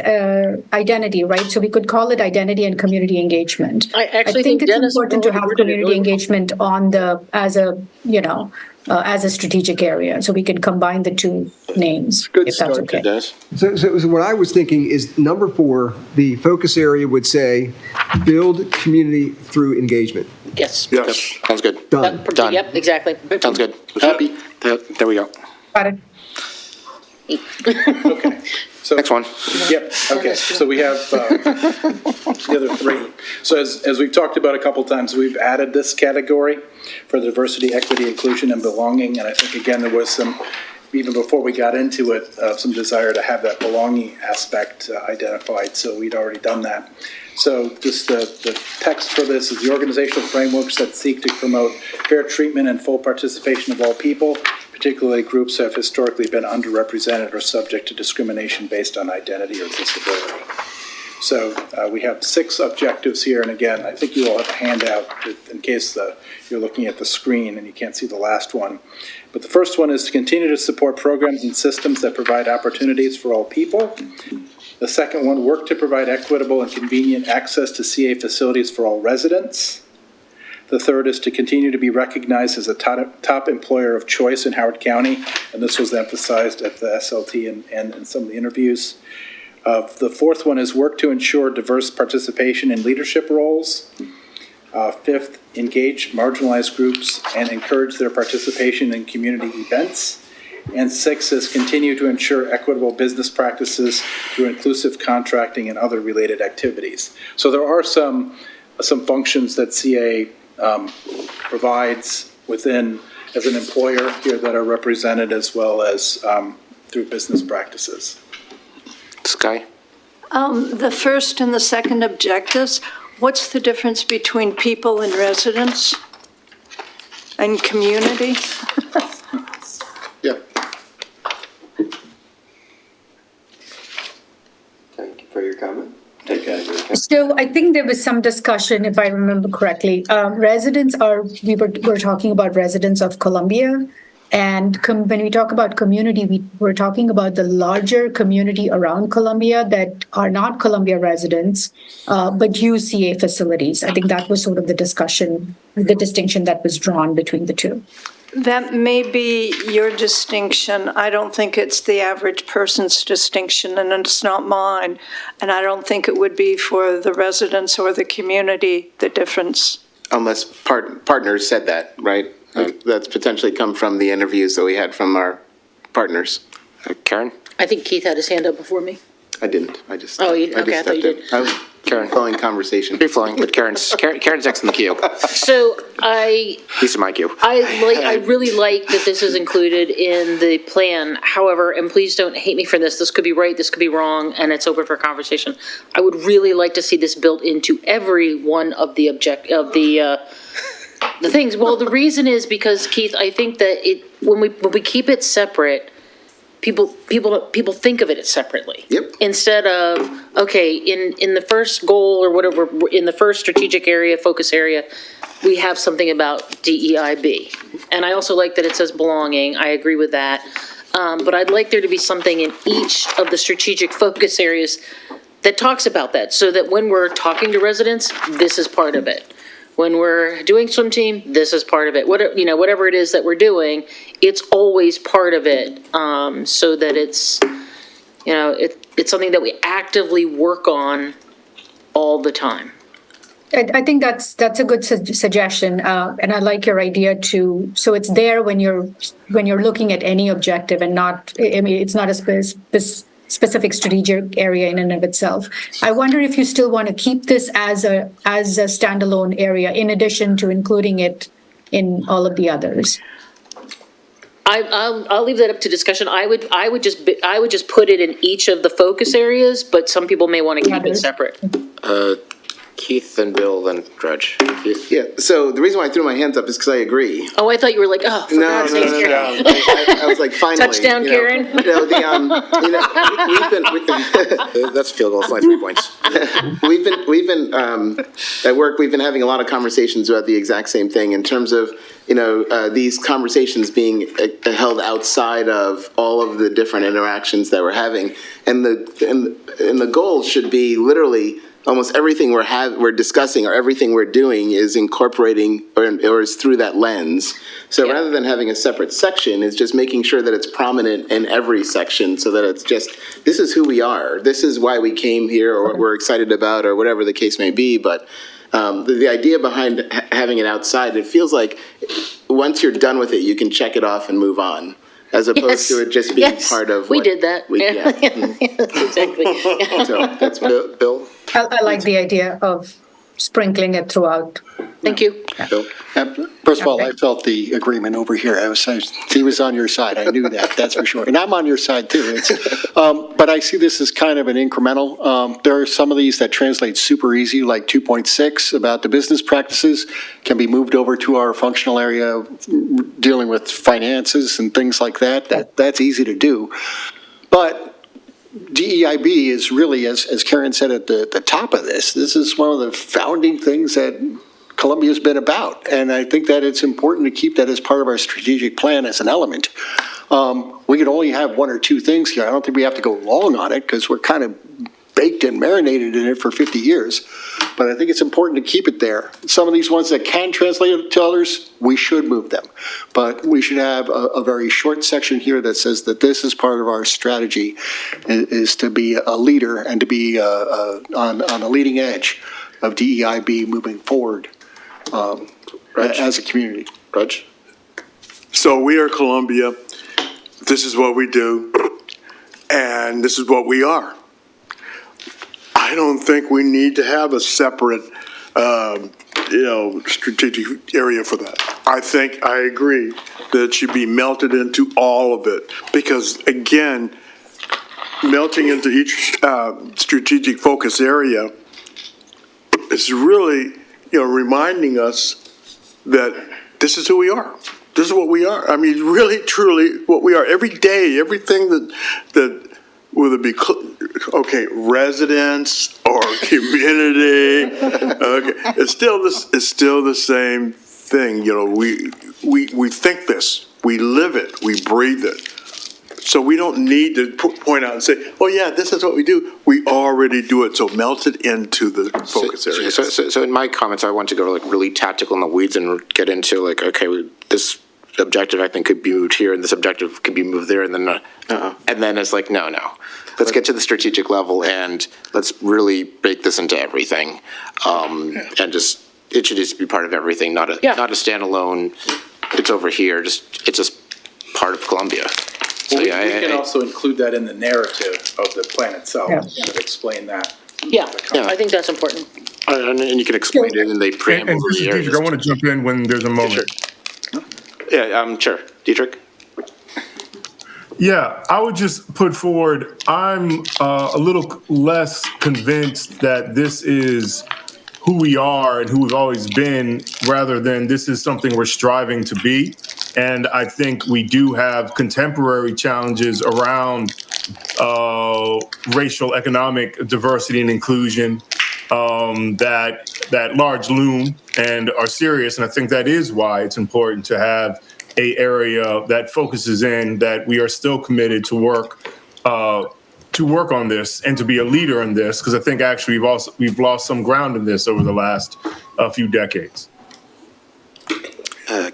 identity, right? So we could call it identity and community engagement. I actually think it's Dennis important to have worded it community really well. engagement on as a strategic area. So we could combine the two names, if that's okay. So what I was thinking is number 4, the focus area would say, build community through engagement. Yes. Sounds good. Done. Yep, exactly. Sounds good. Happy. There we go. Got it. Okay. So, Next one. Yep, okay, so we have the other three. So as we've talked about a couple times, we've added this category for diversity, equity, inclusion, and belonging. And I think, again, there was some, even before we got into it, some desire to have that belonging aspect identified, so we'd already done that. So just the text for this is the organizational frameworks that seek to promote fair treatment and full participation of all people, particularly groups that have historically been underrepresented or subject to discrimination based on identity or disability. So we have 6 objectives here, and again, I think you all have a handout in case you're looking at the screen and you can't see the last one. But the first one is to continue to support programs and systems that provide opportunities for all people. The second one, work to provide equitable and convenient access to CA facilities for all residents. The third is to continue to be recognized as a top employer of choice in Howard County, and this was emphasized at the SLT and in some of the interviews. The fourth one is work to ensure diverse participation in leadership roles. Fifth, engage marginalized groups and encourage their participation in community events. And 6 is continue to ensure equitable business practices through inclusive contracting and other related activities. So there are some functions that CA provides within as an employer here that are represented, as well as through business practices. Sky? The first and the second objectives, what's the difference between people and residents and community? Yeah. Thank you for your comment. So I think there was some discussion, if I remember correctly. Residents we're talking about residents of Columbia. And when we talk about community, we're talking about the larger community around Columbia that are not Columbia residents, but use CA facilities. I think that was sort of the discussion, the distinction that was drawn between the two. That may be your distinction. I don't think it's the average person's distinction, and it's not mine. And I don't think it would be for the residents or the community, the difference. Unless partners said that, right? That's potentially come from the interviews that we had from our partners. Karen? I think Keith had his hand up before me. I didn't. I just. Oh, okay, I thought you did. I was Karen. flowing conversation. Free flowing, but Karen's next in the queue. So He's in my queue. I really like that this is included in the plan. However, and please don't hate me for this, this could be right, this could be wrong, and it's open for conversation. I would really like to see this built into every one of the the things. Well, the reason is because, Keith, I think that when we keep it separate, people think of it separately. Yep. Instead of, okay, in the first goal or whatever, in the first strategic area, focus area, we have something about DEIB. And I also like that it says belonging. I agree with that. But I'd like there to be something in each of the strategic focus areas that talks about that, so that when we're talking to residents, this is part of it. When we're doing swim team, this is part of it. Whatever it is that we're doing, it's always part of it, so that it's something that we actively work on all the time. I think that's a good suggestion, and I like your idea too. So it's there when you're looking at any objective, and not. I mean, it's not a specific strategic area in and of itself. I wonder if you still want to keep this as a standalone area in addition to including it in all of the others. I'll leave that up to discussion. I would just put it in each of the focus areas, but some people may want to keep it separate. Keith, then Bill, then Dredge. Keith? Yeah, so the reason why I threw my hands up is because I agree. Oh, I thought you were like, oh, for God's sake, Karen. I was like, finally. Touchdown, Karen. That's a field goal, it's only 3 points. We've been at work, we've been having a lot of conversations about the exact same thing in terms of, these conversations being held outside of all of the different interactions that we're having. And the goal should be literally almost everything we're discussing or everything we're doing is incorporating or is through that lens. So rather than having a separate section, it's just making sure that it's prominent in every section, so that it's just, this is who we are. This is why we came here, or what we're excited about, or whatever the case may be. But the idea behind having it outside, it feels like once you're done with it, you can check it off and move on. as opposed Yes. to it just being Yes. part of We what did that. yeah. Exactly. So that's my, Bill? I like the idea of sprinkling it throughout. Thank you. Bill? First of all, I felt the agreement over here. He was on your side. I knew that, that's for sure. And I'm on your side too. But I see this as kind of an incremental. There are some of these that translate super easy, like 2.6 about the business practices can be moved over to our functional area dealing with finances and things like that. That's easy to do. But DEIB is really, as Karen said at the top of this is one of the founding things that Columbia's been about. And I think that it's important to keep that as part of our strategic plan as an element. We can only have one or two things here. I don't think we have to go long on it because we're kind of baked and marinated in it for 50 years. But I think it's important to keep it there. Some of these ones that can translate to others, we should move them. But we should have a very short section here that says that this is part of our strategy, is to be a leader and to be on the leading edge of DEIB moving forward as a community. Raj? So we are Columbia. This is what we do. And this is what we are. I don't think we need to have a separate, strategic area for that. I agree that it should be melted into all of it. Because again, melting into each strategic focus area is really, reminding us that this is who we are. This is what we are. I mean, really, truly, what we are. Every day, everything that whether it be, residents or community, it's still the same thing. We think this, we live it, we breathe it. So we don't need to point out and say, oh yeah, this is what we do. We already do it. So melt it into the focus area. So in my comments, I want to go really tactical in the weeds and get into this objective I think could be moved here and this objective could be moved there, and then it's like no. Let's get to the strategic level and let's really bake this into everything, and it should just be part of everything, not a standalone. It's over here. It's just part of Columbia. So we can also include that in the narrative of the plan itself, kind of explain that. Yeah, I think that's important. And you can explain it in the preamble. And Dietrich, I want to jump in when there's a moment. Sure. Yeah, sure. Dietrich? Yeah, I would just put forward, I'm a little less convinced that this is who we are and who we've always been, rather than this is something we're striving to be. And I think we do have contemporary challenges around racial, economic diversity and inclusion that large loom and are serious. And I think that is why it's important to have a area that focuses in that we are still committed to work on this and to be a leader in this, because I think actually we've lost some ground in this over the last few decades.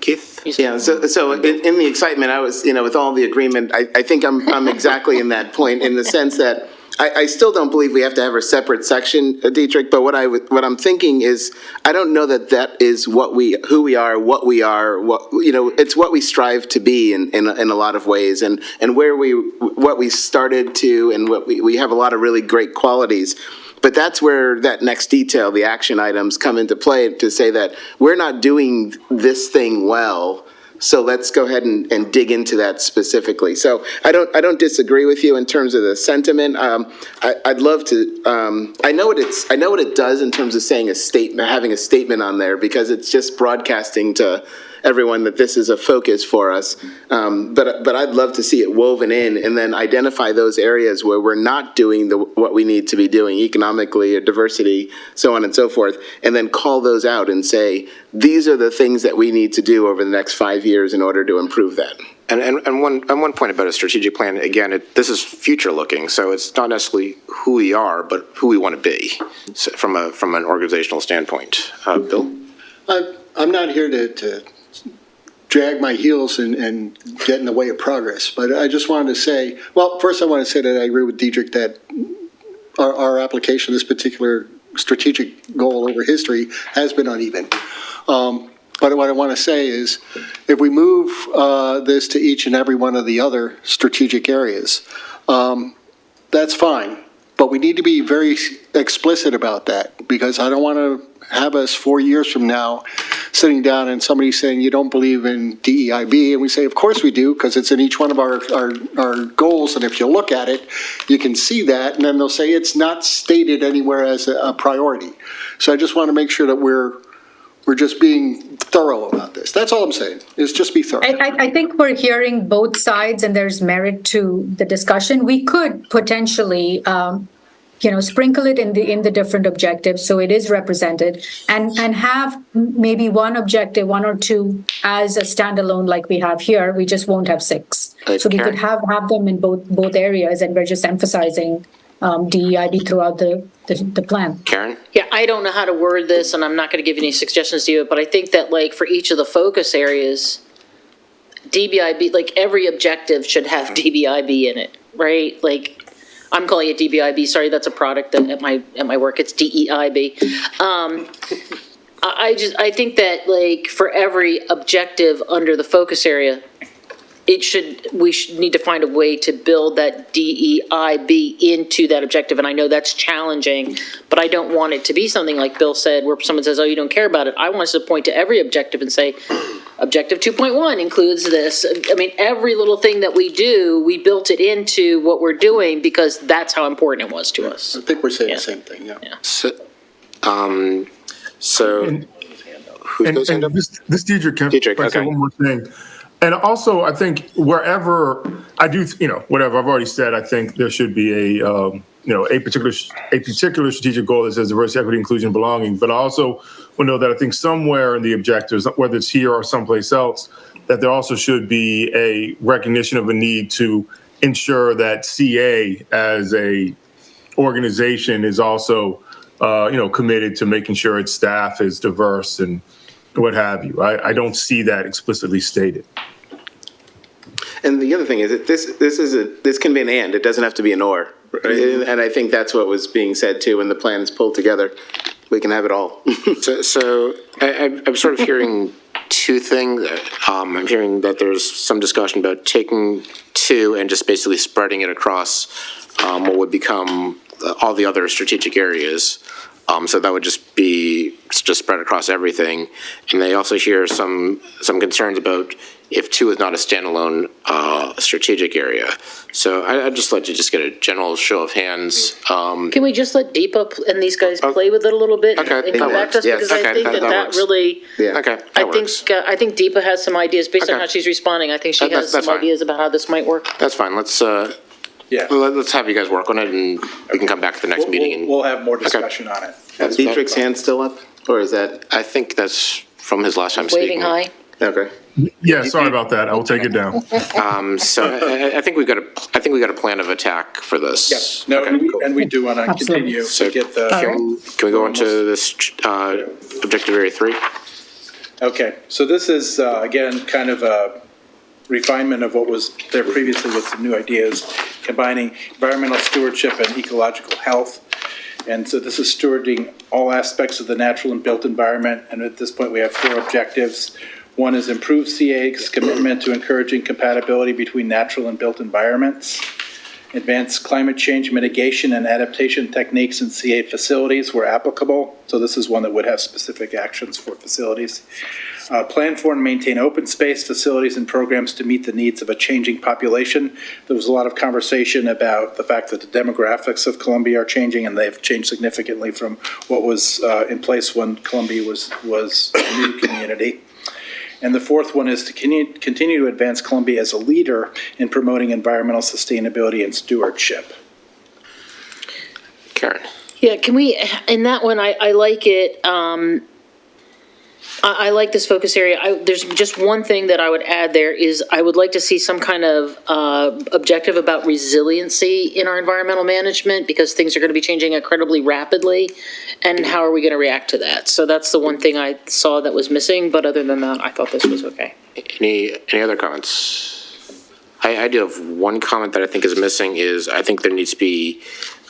Keith? Yeah, so in the excitement, I was, with all the agreement, I think I'm exactly in that point, in the sense that I still don't believe we have to have a separate section, Dietrich, but what I'm thinking is, I don't know that is who we are, it's what we strive to be in a lot of ways, and what we started to, and what we have a lot of really great qualities. But that's where that next detail, the action items, come into play to say that we're not doing this thing well. So let's go ahead and dig into that specifically. So I don't disagree with you in terms of the sentiment. I'd love to. I know what it does in terms of saying a statement, having a statement on there, because it's just broadcasting to everyone that this is a focus for us. But I'd love to see it woven in, and then identify those areas where we're not doing what we need to be doing economically, or diversity, so on and so forth, and then call those out and say, these are the things that we need to do over the next 5 years in order to improve that. And one point about a strategic plan, again, this is future looking, so it's not necessarily who we are, but who we want to be, so from an organizational standpoint. Bill? I'm not here to drag my heels and get in the way of progress, but I just wanted to say, well, first I want to say that I agree with Dietrich that our application of this particular strategic goal over history has been uneven. But what I want to say is, if we move this to each and every one of the other strategic areas, that's fine. But we need to be very explicit about that, because I don't want to have us 4 years from now sitting down and somebody saying, you don't believe in DEIB, and we say, of course we do, because it's in each one of our goals, and if you look at it, you can see that, and then they'll say it's not stated anywhere as a priority. So I just want to make sure that we're just being thorough about this. That's all I'm saying, is just be thorough. I think we're hearing both sides and there's merit to the discussion. We could potentially, sprinkle it in the different objectives so it is represented, and have maybe one objective, one or two as a standalone like we have here. We just won't have 6. So we could have them in both areas, and we're just emphasizing DEIB throughout the plan. Karen? Yeah, I don't know how to word this, and I'm not going to give any suggestions to you, but I think that like for each of the focus areas, DBIB, like every objective should have DBIB in it, right? Like, I'm calling it DBIB. Sorry, that's a product that at my work. It's DEIB. I think that like for every objective under the focus area, we should need to find a way to build that DEIB into that objective. And I know that's challenging, but I don't want it to be something like Bill said, where someone says, oh, you don't care about it. I want us to point to every objective and say, Objective 2.1 includes this. I mean, every little thing that we do, we built it into what we're doing because that's how important it was to us. I think we're saying the same thing, yeah. So, And this Diedrich, can I say one more thing? And also, I think wherever I do, whatever I've already said, I think there should be a particular strategic goal that says diversity, equity, inclusion, and belonging. But I also will know that I think somewhere in the objectives, whether it's here or someplace else, that there also should be a recognition of a need to ensure that CA as a organization is also, committed to making sure its staff is diverse and what have you. I don't see that explicitly stated. And the other thing is that this can be an and, it doesn't have to be an or. Right? And I think that's what was being said too when the plan is pulled together. We can have it all. So I'm sort of hearing two things. I'm hearing that there's some discussion about taking 2 and just basically spreading it across what would become all the other strategic areas. So that would just spread across everything. And they also hear some concerns about if 2 is not a standalone strategic area. So I'd just like to just get a general show of hands. Can we just let Deepa and these guys play with it a little bit and come back to us? Because I think that really, I think Deepa has some ideas based on how she's responding. I think she has some ideas about how this might work. That's fine. Let's have you guys work on it, and we can come back to the next meeting. And we'll have more discussion on it. Is Dietrich's hand still up? Or is that? I think that's from his last time speaking. Waving high? Okay. Yeah, sorry about that. I will take it down. So I think we got a plan of attack for this. Yes. No, and we do want to continue to get the. Can we go into this objective area 3? Okay, so this is again kind of a refinement of what was there previously with some new ideas, combining environmental stewardship and ecological health. And so this is stewarding all aspects of the natural and built environment. And at this point, we have 4 objectives. One is improve CA's commitment to encouraging compatibility between natural and built environments. Advance climate change mitigation and adaptation techniques in CA facilities where applicable. So this is one that would have specific actions for facilities. Plan for and maintain open space facilities and programs to meet the needs of a changing population. There was a lot of conversation about the fact that the demographics of Columbia are changing, and they've changed significantly from what was in place when Columbia was a new community. And the 4th one is to continue to advance Columbia as a leader in promoting environmental sustainability and stewardship. Karen. Yeah, can we, in that one, I like it. I like this focus area. There's just one thing that I would add there is I would like to see some kind of objective about resiliency in our environmental management, because things are going to be changing incredibly rapidly, and how are we going to react to that? So that's the one thing I saw that was missing, but other than that, I thought this was okay. Any other comments? I do have one comment that I think is missing is I think there needs to be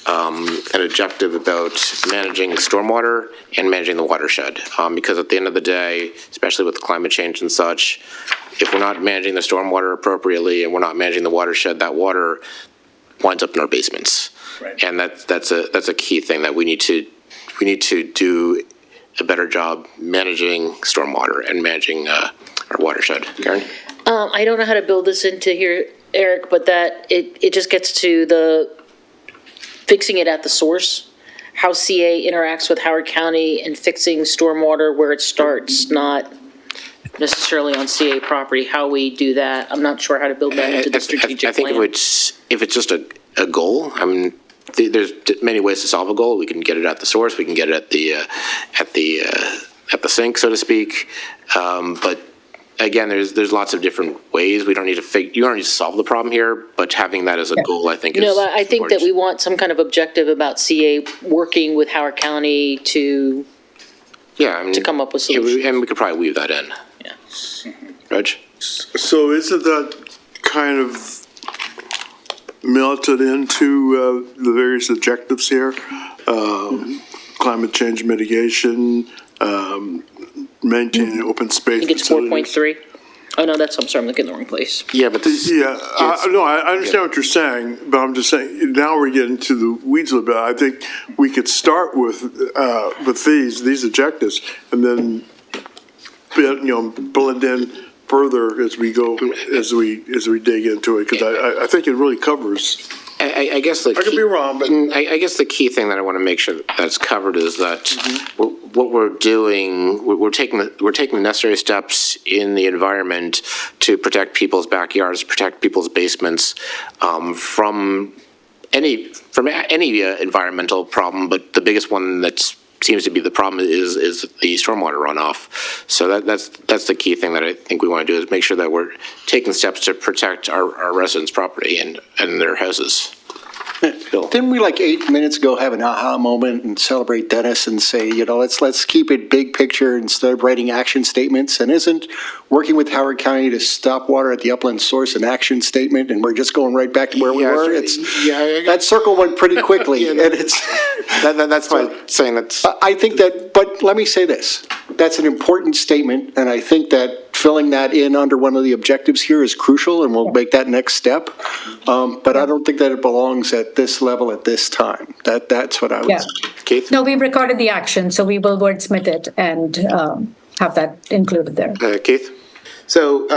an objective about managing stormwater and managing the watershed. Because at the end of the day, especially with climate change and such, if we're not managing the stormwater appropriately and we're not managing the watershed, that water winds up in our basements. Right. And that's a key thing that we need to do a better job managing stormwater and managing our watershed. Karen? I don't know how to build this into here, Eric, but that it just gets to the fixing it at the source, how CA interacts with Howard County and fixing stormwater where it starts, not necessarily on CA property, how we do that. I'm not sure how to build that into the strategic plan. I think if it's just a goal, I mean, there's many ways to solve a goal. We can get it at the source. We can get it at the sink, so to speak. But again, there's lots of different ways. We don't need to you don't need to solve the problem here, but having that as a goal, I think, is No, I think that important. we want some kind of objective about CA working with Howard County to come up with solutions. And we could probably weave that in. Yeah. Reg? So isn't that kind of melted into the various objectives here? Climate change mitigation, maintaining open I space think it's facilities. 4.3. Oh, no, I'm sorry, I'm looking in the wrong place. Yeah, but this. Yeah, I understand what you're saying, but I'm just saying, now we're getting to the weeds a little bit. I think we could start with these objectives, and then, blend in further as we go, as we dig into it, because I think it really covers. I guess I could be wrong, but I guess the key thing that I want to make sure that's covered is that what we're doing, we're taking the necessary steps in the environment to protect people's backyards, protect people's basements from any environmental problem. But the biggest one that seems to be the problem is the stormwater runoff. So that's the key thing that I think we want to do, is make sure that we're taking steps to protect our residents' property and their houses. Didn't we like 8 minutes ago have an aha moment and celebrate Dennis and say, let's keep it big picture instead of writing action statements? And isn't working with Howard County to stop water at the upland source an action statement, and we're just going right back to where we were? That circle went pretty quickly, and it's. That's why I'm saying that. I think that, but let me say this, that's an important statement, and I think that filling that in under one of the objectives here is crucial, and we'll make that next step. But I don't think that it belongs at this level at this time. That's what I would say. Keith? No, we've recorded the action, so we will wordsmith it and have that included there. Keith? So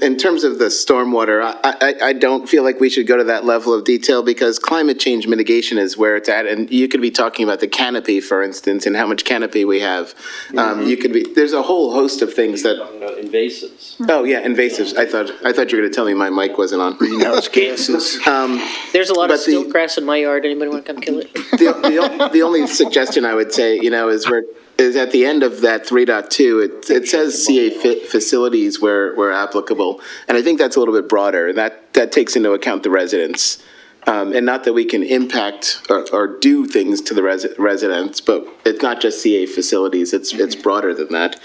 in terms of the stormwater, I don't feel like we should go to that level of detail, because climate change mitigation is where it's at. And you could be talking about the canopy, for instance, and how much canopy we have. There's a whole host of things that. Invasives. Oh, yeah, invasives. I thought you were going to tell me my mic wasn't on. Greenhouse gases. There's a lot of but stilt grass in my yard. Anybody want to come kill it? The only suggestion I would say, is at the end of that 3.2, it says CA facilities where applicable. And I think that's a little bit broader. That takes into account the residents. And not that we can impact or do things to the residents, but it's not just CA facilities, it's broader than that.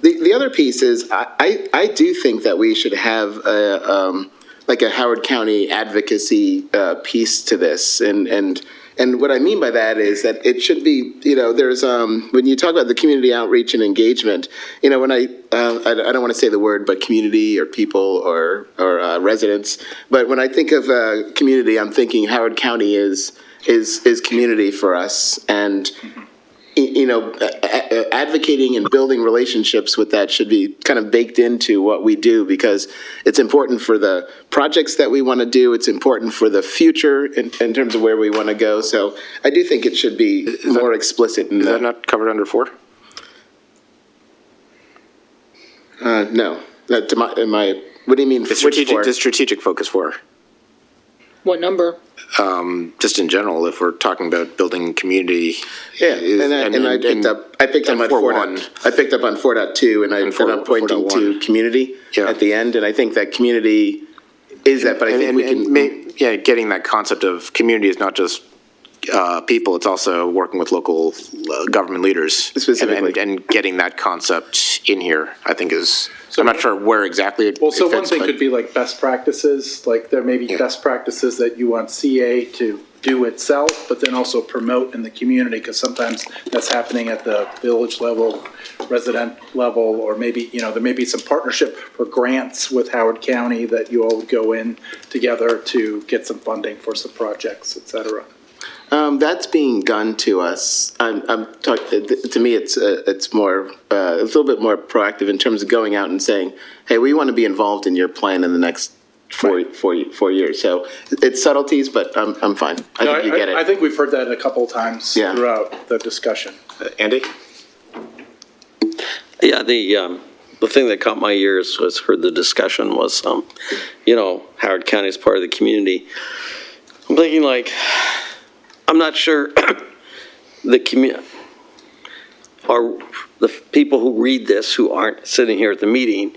The other piece is, I do think that we should have a Howard County advocacy piece to this. And what I mean by that is that it should be, there's, when you talk about the community outreach and engagement, when I don't want to say the word, but community or people or residents, but when I think of community, I'm thinking Howard County is community for us. And, advocating and building relationships with that should be kind of baked into what we do, because it's important for the projects that we want to do. It's important for the future in terms of where we want to go. So I do think it should be more explicit. Is that not covered under 4? No. What do you mean? The strategic focus 4. What number? Just in general, if we're talking about building community. Yeah, I picked up on 4.1. I picked up on 4.2, and I'm pointing to community at the end, and I think that community is that, but I think we can. Getting that concept of community is not just people, it's also working with local government leaders. Specifically. And getting that concept in here, I think is, I'm not sure where exactly it Well, so fits, one thing could be like best practices, like there may be best practices that you want CA to do itself, but then also promote in the community, because sometimes that's happening at the village level, resident level, or maybe, there may be some partnership for grants with Howard County that you all would go in together to get some funding for some projects, et cetera. That's being done to us. To me, it's more, a little bit more proactive in terms of going out and saying, hey, we want to be involved in your plan in the next four years. So it's subtleties, but I'm fine. I think you get it. I think we've heard that a couple of times throughout the discussion. Andy? Yeah, the thing that caught my ears was heard the discussion was, Howard County is part of the community. I'm thinking I'm not sure the people who read this, who aren't sitting here at the meeting,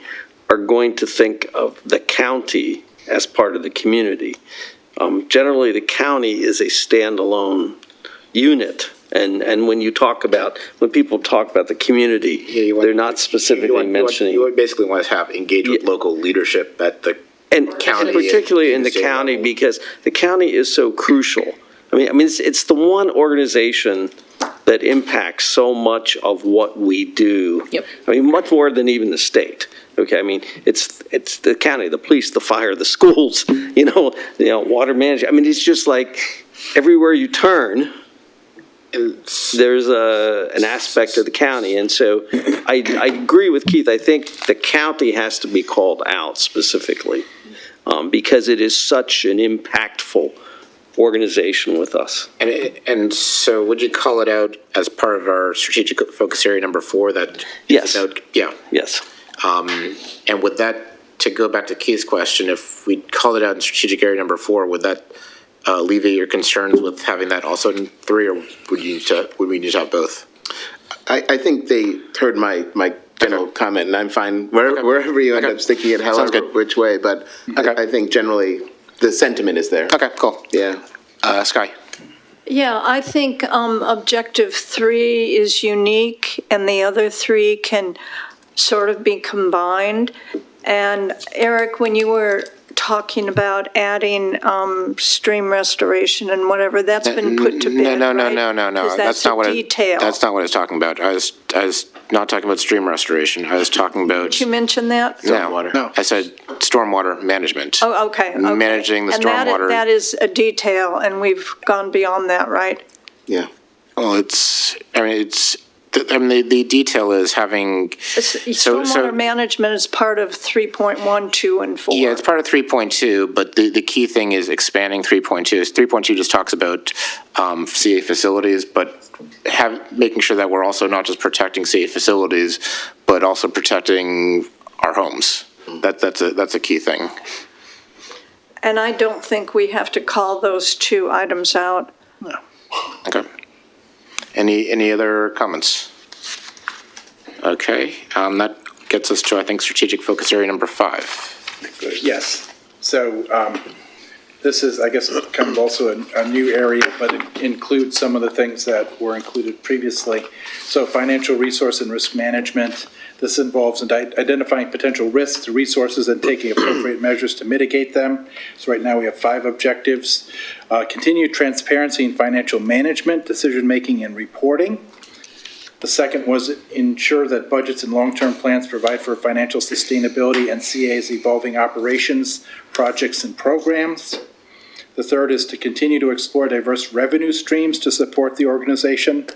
are going to think of the county as part of the community. Generally, the county is a standalone unit. And when people talk about the community, they're not specifically mentioning. You would basically want to engage with local leadership at the county. And particularly in the county, because the county is so crucial. I mean, it's the one organization that impacts so much of what we do. Yep. I mean, much more than even the state. Okay, I mean, it's the county, the police, the fire, the schools, water management. I mean, it's just like everywhere you turn, there's an aspect of the county. And so I agree with Keith. I think the county has to be called out specifically because it is such an impactful organization with us. And so would you call it out as part of our strategic focus area number 4? Yes. Yes. And would that, to go back to Keith's question, if we call it out in strategic area number 4, would that alleviate your concerns with having that also in 3, or would we need to have both? I think they heard my general comment, and I'm fine wherever you end up sticking it, however, which way, but I think generally the sentiment is there. Okay, cool. Yeah. Sky? Yeah, I think objective 3 is unique, and the other 3 can sort of be combined. And Eric, when you were talking about adding stream restoration and whatever, that's been put to bed, No. Because That's not what detail. That's not what I was talking about. I was not talking about stream restoration. I was talking about. Did you mention that? Stormwater. No. I said stormwater management. Oh, okay. Managing the stormwater. And that is a detail, and we've gone beyond that, right? Yeah. Well, the detail is having. Stormwater management is part of 3.1, 2, and 4. Yeah, it's part of 3.2, but the key thing is expanding 3.2. 3.2 just talks about CA facilities, but making sure that we're also not just protecting CA facilities, but also protecting our homes. That's a key thing. And I don't think we have to call those 2 items out. No. Okay. Any other comments? Okay, that gets us to, I think, strategic focus area number 5. Yes. So this is, I guess, kind of also a new area, but it includes some of the things that were included previously. So financial resource and risk management. This involves identifying potential risks, resources, and taking appropriate measures to mitigate them. So right now we have 5 objectives. Continued transparency in financial management, decision-making, and reporting. The second was ensure that budgets and long-term plans provide for financial sustainability and CA's evolving operations, projects, and programs. The third is to continue to explore diverse revenue streams to support the organization.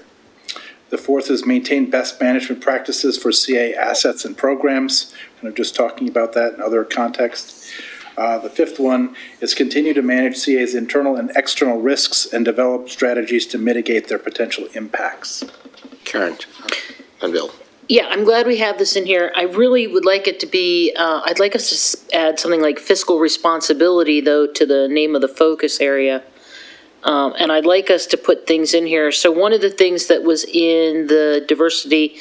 The fourth is maintain best management practices for CA assets and programs, kind of just talking about that in other contexts. The fifth one is continue to manage CA's internal and external risks and develop strategies to mitigate their potential impacts. Karen and Bill. Yeah, I'm glad we have this in here. I really would like it to be, I'd like us to add something like fiscal responsibility, though, to the name of the focus area. And I'd like us to put things in here. So one of the things that was in the diversity,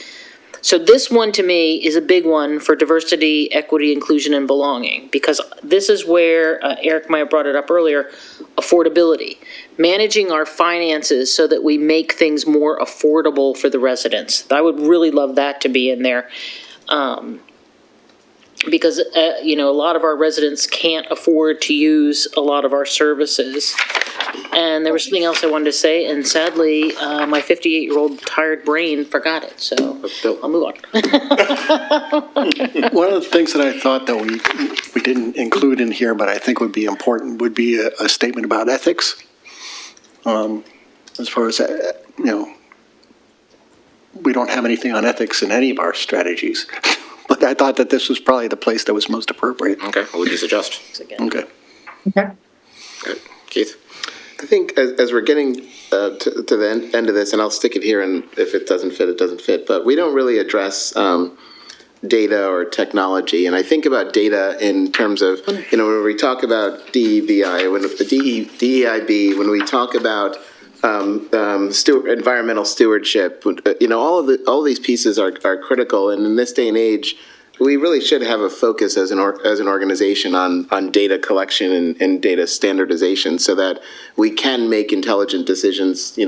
so this one to me is a big one for diversity, equity, inclusion, and belonging, because this is where, Eric might have brought it up earlier, affordability. Managing our finances so that we make things more affordable for the residents. I would really love that to be in there. because, a lot of our residents can't afford to use a lot of our services. And there was something else I wanted to say, and sadly, my 58-year-old tired brain forgot it, so I'll move on. One of the things that I thought that we didn't include in here, but I think would be important, would be a statement about ethics. As far as, we don't have anything on ethics in any of our strategies. But I thought that this was probably the place that was most appropriate. Okay, what would you suggest? Okay. Okay. Good. Keith? I think as we're getting to the end of this, and I'll stick it here, and if it doesn't fit, it doesn't fit, but we don't really address data or technology. And I think about data in terms of, when we talk about DEIB, when we talk about environmental stewardship, all these pieces are critical. And in this day and age, we really should have a focus as an organization on data collection and data standardization, so that we can make intelligent decisions,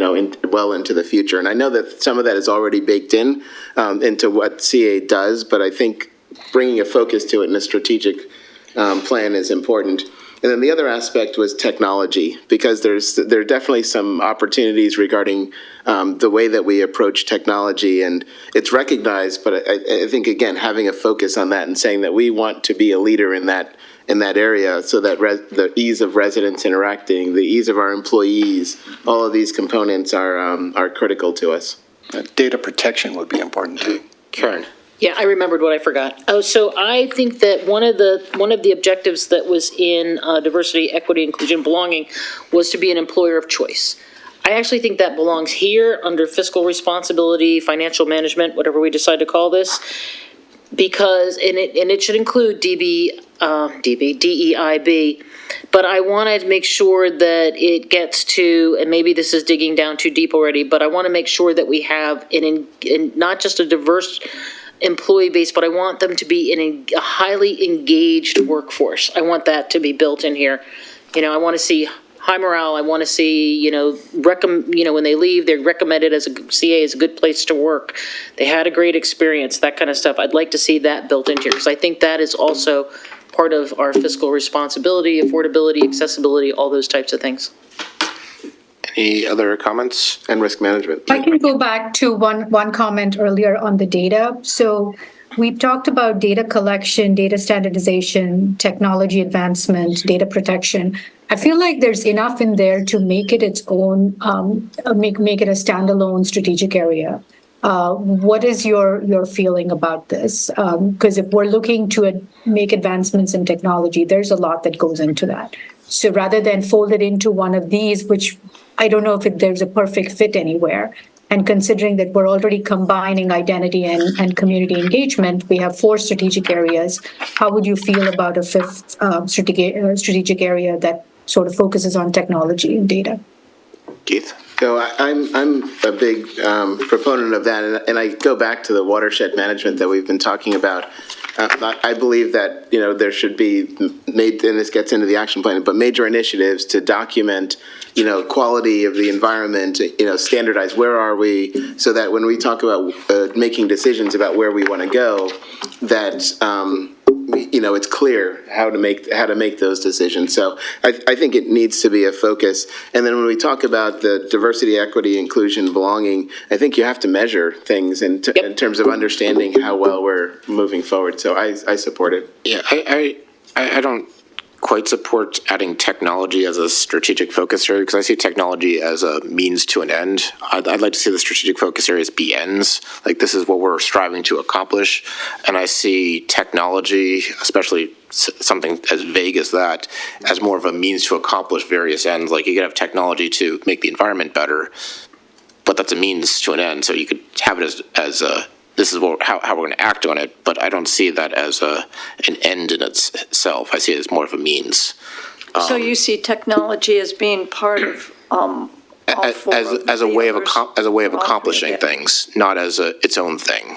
well into the future. And I know that some of that is already baked into what CA does, but I think bringing a focus to it in a strategic plan is important. And then the other aspect was technology, because there are definitely some opportunities regarding the way that we approach technology, and it's recognized. But I think, again, having a focus on that and saying that we want to be a leader in that area, so that the ease of residents interacting, the ease of our employees, all of these components are critical to us. Data protection would be important too. Karen? Yeah, I remembered what I forgot. Oh, so I think that one of the objectives that was in diversity, equity, inclusion, belonging was to be an employer of choice. I actually think that belongs here under fiscal responsibility, financial management, whatever we decide to call this, because it should include DEIB. But I want to make sure that it gets to, and maybe this is digging down too deep already, but I want to make sure that we have not just a diverse employee base, but I want them to be in a highly engaged workforce. I want that to be built in here. I want to see high morale. I want to see, when they leave, they're recommended as a CA is a good place to work. They had a great experience, that kind of stuff. I'd like to see that built into here, because I think that is also part of our fiscal responsibility, affordability, accessibility, all those types of things. Any other comments? And risk management. I can go back to one comment earlier on the data. So we've talked about data collection, data standardization, technology advancement, data protection. I feel like there's enough in there to make it its own, make it a standalone strategic area. What is your feeling about this? Because if we're looking to make advancements in technology, there's a lot that goes into that. So rather than fold it into one of these, which I don't know if there's a perfect fit anywhere, and considering that we're already combining identity and community engagement, we have 4 strategic areas. How would you feel about a 5th strategic area that sort of focuses on technology and data? Keith? I'm a big proponent of that, and I go back to the watershed management that we've been talking about. I believe that there should be made, and this gets into the action plan, but major initiatives to document quality of the environment, standardize where are we, so that when we talk about making decisions about where we want to go, that it's clear how to make those decisions. So I think it needs to be a focus. And then when we talk about the diversity, equity, inclusion, belonging, I think you have to measure things in terms of understanding how well we're moving forward. So I support it. Yeah, I don't quite support adding technology as a strategic focus area, because I see technology as a means to an end. I'd like to see the strategic focus areas be ends. Like, this is what we're striving to accomplish. And I see technology, especially something as vague as that, as more of a means to accomplish various ends. Like, you could have technology to make the environment better, but that's a means to an end. So you could have it as a, this is how we're going to act on it, but I don't see that as an end in itself. I see it as more of a means. So you see technology as being part of all 4 as a way of accomplishing things, not as its own thing.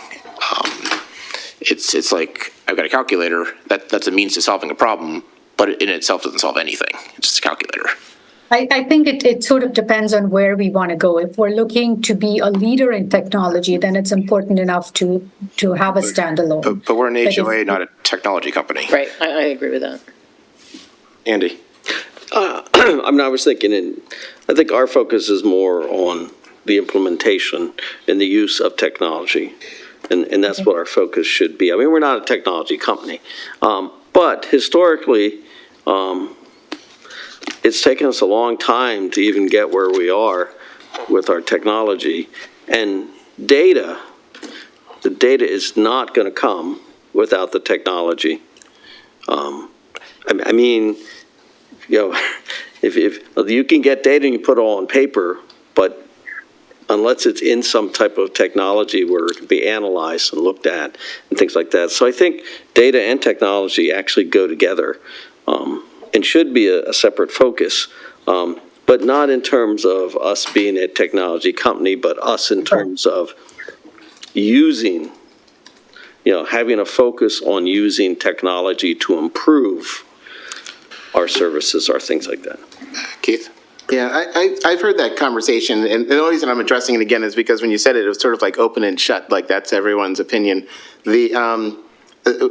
It's like, I've got a calculator. That's a means to solving a problem, but it in itself doesn't solve anything. It's just a calculator. I think it sort of depends on where we want to go. If we're looking to be a leader in technology, then it's important enough to have a standalone. But we're an But if- HOA, not a technology company. Right, I agree with that. Andy? I was thinking, I think our focus is more on the implementation and the use of technology. And that's what our focus should be. I mean, we're not a technology company. But historically, it's taken us a long time to even get where we are with our technology. And the data is not going to come without the technology. I mean, if you can get data and you put it all on paper, but unless it's in some type of technology where it can be analyzed and looked at and things like that. So I think data and technology actually go together and should be a separate focus, but not in terms of us being a technology company, but us in terms of using, having a focus on using technology to improve our services or things like that. Keith? Yeah, I've heard that conversation, and the only reason I'm addressing it again is because when you said it, it was sort of like open and shut, like that's everyone's opinion.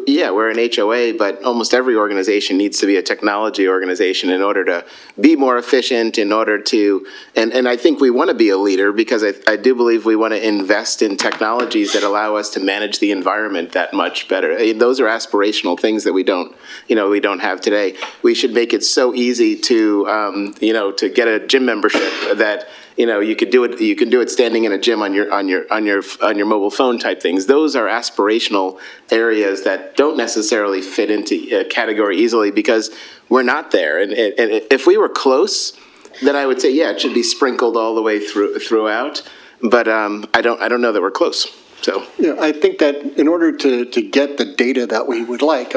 Yeah, we're an HOA, but almost every organization needs to be a technology organization in order to be more efficient, in order to, and I think we want to be a leader because I do believe we want to invest in technologies that allow us to manage the environment that much better. Those are aspirational things that we don't have today. We should make it so easy to, to get a gym membership that, you could do it. You can do it standing in a gym on your mobile phone type things. Those are aspirational areas that don't necessarily fit into a category easily because we're not there. And if we were close, then I would say it should be sprinkled all the way throughout. But I don't know that we're close. So I think that in order to get the data that we would like,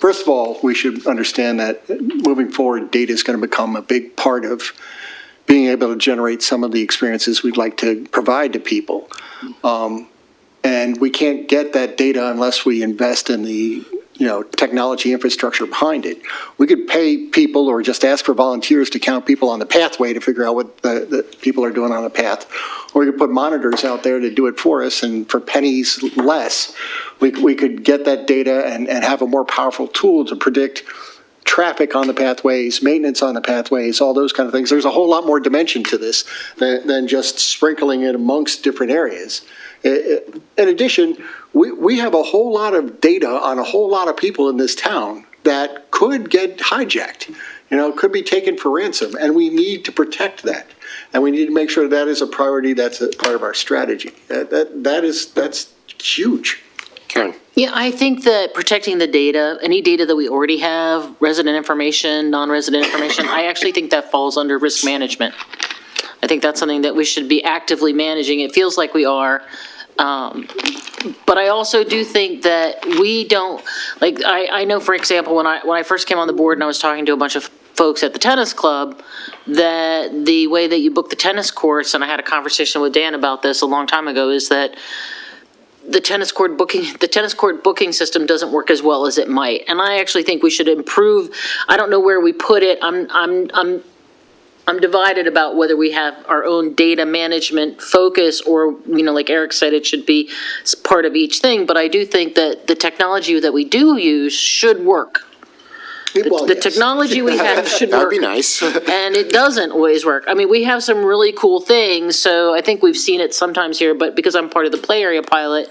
first of all, we should understand that moving forward, data is going to become a big part of being able to generate some of the experiences we'd like to provide to people. And we can't get that data unless we invest in the technology infrastructure behind it. We could pay people or just ask for volunteers to count people on the pathway to figure out what the people are doing on the path. Or we could put monitors out there to do it for us, and for pennies less, we could get that data and have a more powerful tool to predict traffic on the pathways, maintenance on the pathways, all those kind of things. There's a whole lot more dimension to this than just sprinkling it amongst different areas. In addition, we have a whole lot of data on a whole lot of people in this town that could get hijacked, could be taken for ransom, and we need to protect that. And we need to make sure that is a priority, that's a part of our strategy. That's huge. Karen? Yeah, I think that protecting the data, any data that we already have, resident information, non-resident information, I actually think that falls under risk management. I think that's something that we should be actively managing. It feels like we are. But I also do think that we don't, I know, for example, when I first came on the board and I was talking to a bunch of folks at the tennis club, that the way that you book the tennis course, and I had a conversation with Dan about this a long time ago, is that the tennis court booking system doesn't work as well as it might. And I actually think we should improve. I don't know where we put it. I'm divided about whether we have our own data management focus or, like Eric said, it should be part of each thing. But I do think that the technology that we do use should work. The technology we have should work. That'd be nice. And it doesn't always work. We have some really cool things, so I think we've seen it sometimes here, but because I'm part of the play area pilot,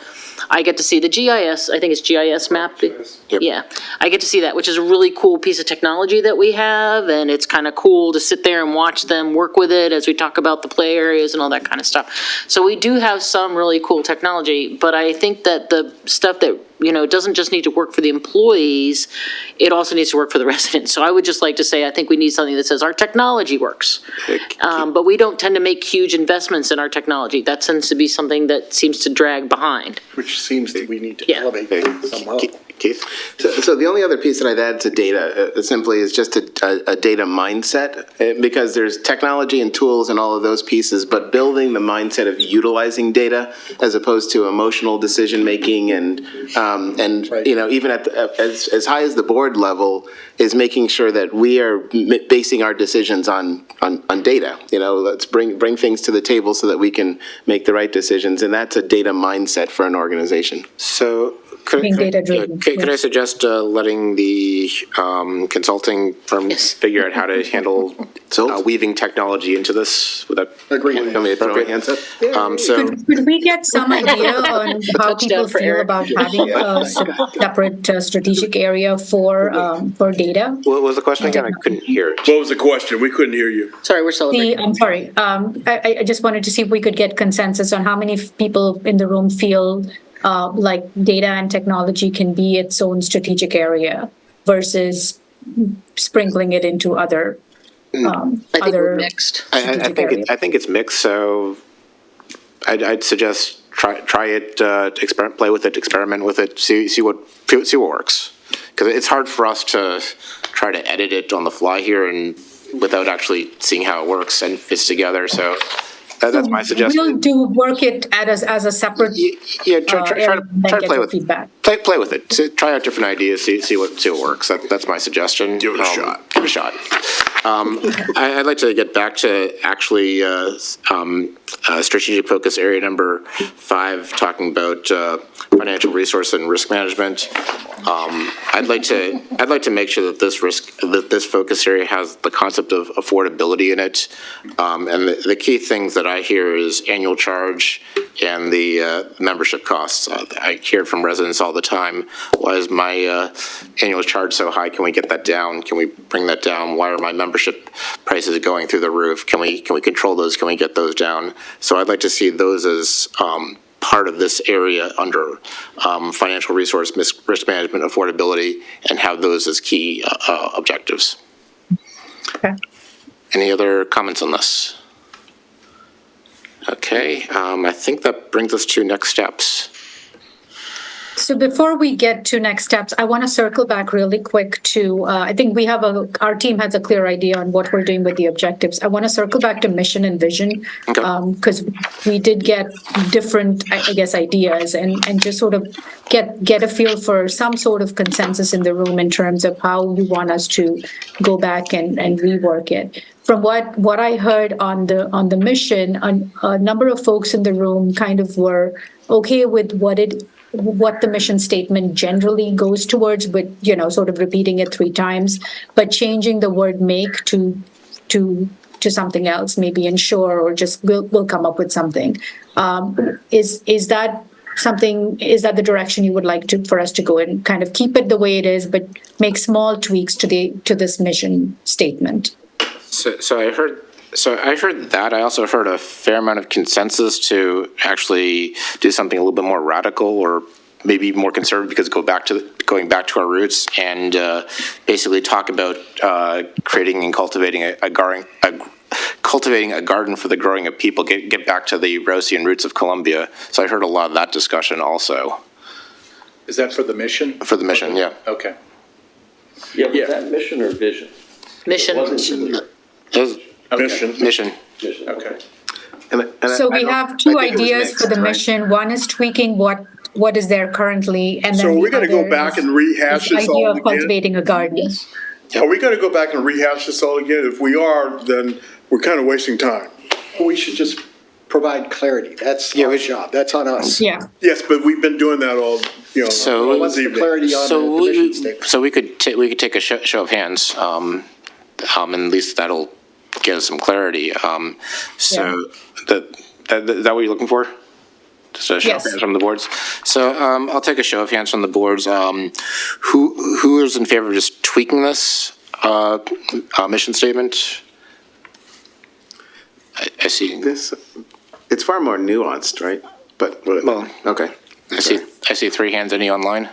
I get to see the GIS, I think it's GIS map. Yep. Yeah, I get to see that, which is a really cool piece of technology that we have, and it's kind of cool to sit there and watch them work with it as we talk about the play areas and all that kind of stuff. So we do have some really cool technology, but I think that the stuff that, doesn't just need to work for the employees, it also needs to work for the residents. So I would just like to say, I think we need something that says our technology works. But we don't tend to make huge investments in our technology. That tends to be something that seems to drag behind. Which seems that we need to elevate somehow. Keith? So the only other piece that I'd add to data simply is just a data mindset, because there's technology and tools and all of those pieces, but building the mindset of utilizing data as opposed to emotional decision making and even at as high as the board level is making sure that we are basing our decisions on data. Let's bring things to the table so that we can make the right decisions, and that's a data mindset for an organization. So could I suggest letting the consulting firm figure out how to handle weaving technology into this? Would that Agree. Could we get some idea on how people feel about having a separate strategic area for data? What was the question again? I couldn't hear it. What was the question? We couldn't hear you. Sorry, we're celebrating. I'm sorry. I just wanted to see if we could get consensus on how many people in the room feel like data and technology can be its own strategic area versus sprinkling it into other. I think we're mixed. I think it's mixed. So I'd suggest try it, play with it, experiment with it, see what works. Because it's hard for us to try to edit it on the fly here and without actually seeing how it works and fits together. So that's my suggestion. We'll work it as a separate. Try to play with feedback. Play with it. Try out different ideas. See what works. That's my suggestion. Give it a shot. Give it a shot. I'd like to get back to actually strategic focus area number 5, talking about financial resource and risk management. I'd like to make sure that this focus area has the concept of affordability in it. And the key things that I hear is annual charge and the membership costs. I hear from residents all the time, why is my annual charge so high? Can we get that down? Can we bring that down? Why are my membership prices going through the roof? Can we control those? Can we get those down? So I'd like to see those as part of this area under financial resource, risk management, affordability, and have those as key objectives. Okay. Any other comments on this? Okay, I think that brings us to next steps. So before we get to next steps, I want to circle back really quick to, I think we have our team has a clear idea on what we're doing with the objectives. I want to circle back to mission and vision, because we did get different, I guess, ideas and just sort of get a feel for some sort of consensus in the room in terms of how you want us to go back and rework it. From what I heard on the mission, a number of folks in the room kind of were okay with what the mission statement generally goes towards, but sort of repeating it 3 times, but changing the word make to something else, maybe ensure, or just we'll come up with something. Is that the direction you would like for us to go and kind of keep it the way it is, but make small tweaks to this mission statement? So I heard that. I also heard a fair amount of consensus to actually do something a little bit more radical, or maybe more conservative, because going back to our roots and basically talk about creating and cultivating a garden for the growing of people. Get back to the Rosian roots of Columbia. So I heard a lot of that discussion also. Is that for the mission? For the mission, yeah. Okay. Yeah, was that mission or vision? Mission. It wasn't Mission. Okay. So we have 2 ideas for the mission. One is tweaking what is there currently, and then So we're going to go back and rehash this all idea of again? cultivating a garden. Are we going to go back and rehash this all again? If we are, then we're kind of wasting time. We should just provide clarity. That's our job. That's on us. Yeah. Yes, but we've been doing that all, So What's the clarity on the mission statement? So we could take a show of hands, and at least that'll give us some clarity. So is that what you're looking for? Just a show of hands from the boards. So I'll take a show of hands from the boards. Who is in favor of just tweaking this mission statement? I see this. It's far more nuanced, right? But okay. I see 3 hands. Any online?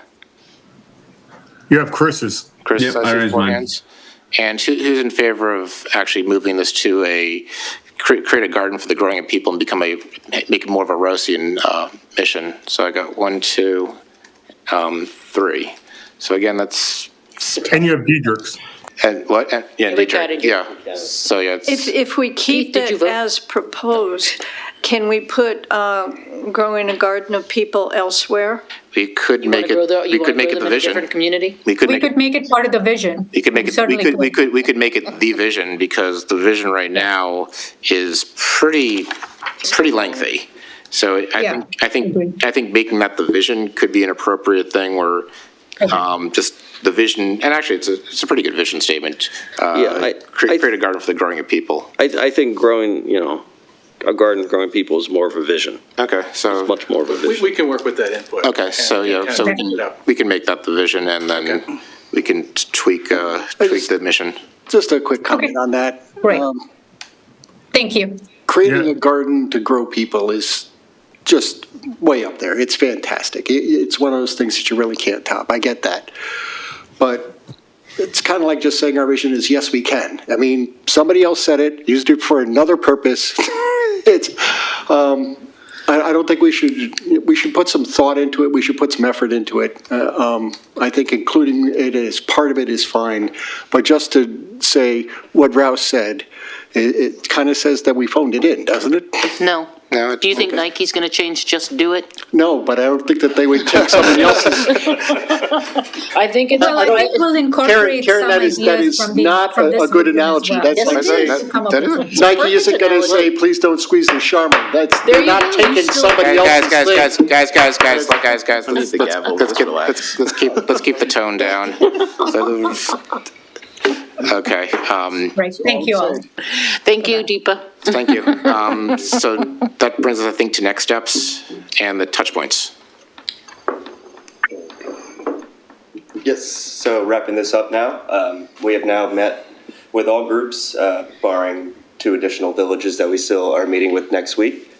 You have Chris's. Chris, Yep, I I see raised 4 mine. hands. And who's in favor of actually moving this to create a garden for the growing of people and make it more of a Rosian mission? So I got 1, 2, 3. So again, that's, And you have Diedrich's. and what, and, yeah, we got Dietrich, it. yeah. So, yeah, it's, If we keep did you it vote? as proposed, can we put growing a garden of people elsewhere? we could You wanna make it, grow the- we you could wanna make grow it the them in a vision. different community? We could We make it, could make it part of the vision. we could make it, we Certainly could, we could make it the vision, because the vision right now is pretty lengthy. So Yeah, I think making that the vision could be an appropriate thing where, just the vision, and actually, it's a pretty good vision statement. Create a garden for the growing of people. I think growing, a garden growing people is more of a vision. Okay, so, Much more of a vision. We can work with that input. okay, so, and yeah, kind so of fix it up. we can make that the vision, and then we can tweak the mission. Just a quick comment on that. Great. Thank you. Creating Yeah. a garden to grow people is just way up there. It's fantastic. It's one of those things that you really can't top. I get that. But it's kind of like just saying our vision is, yes, we can. I mean, somebody else said it, used it for another purpose. I don't think we should put some thought into it. We should put some effort into it. I think including it as part of it is fine. But just to say what Rouse said, it kind of says that we phoned it in, doesn't it? No. No, Do you think okay. Nike's going to change Just Do It? No, but I don't think that they would take somebody else's. I think it's. Well, I think we'll incorporate Karen, some that is ideas from the, not from this a good vision as analogy. well. That's Yes, like it saying, is. Come up that with is- something. Nike isn't going to say, please don't squeeze the Charmin. That's, There they're you not go. taking You still- somebody else's thing. Guys, Let's the gavel, let's let's get, relax. let's keep the tone down. Okay, Right, thank you all. Thank you, Deepa. thank you. So that brings us, I think, to next steps and the touch points. Yes, so wrapping this up now, we have now met with all groups, barring 2 additional villages that we still are meeting with next week.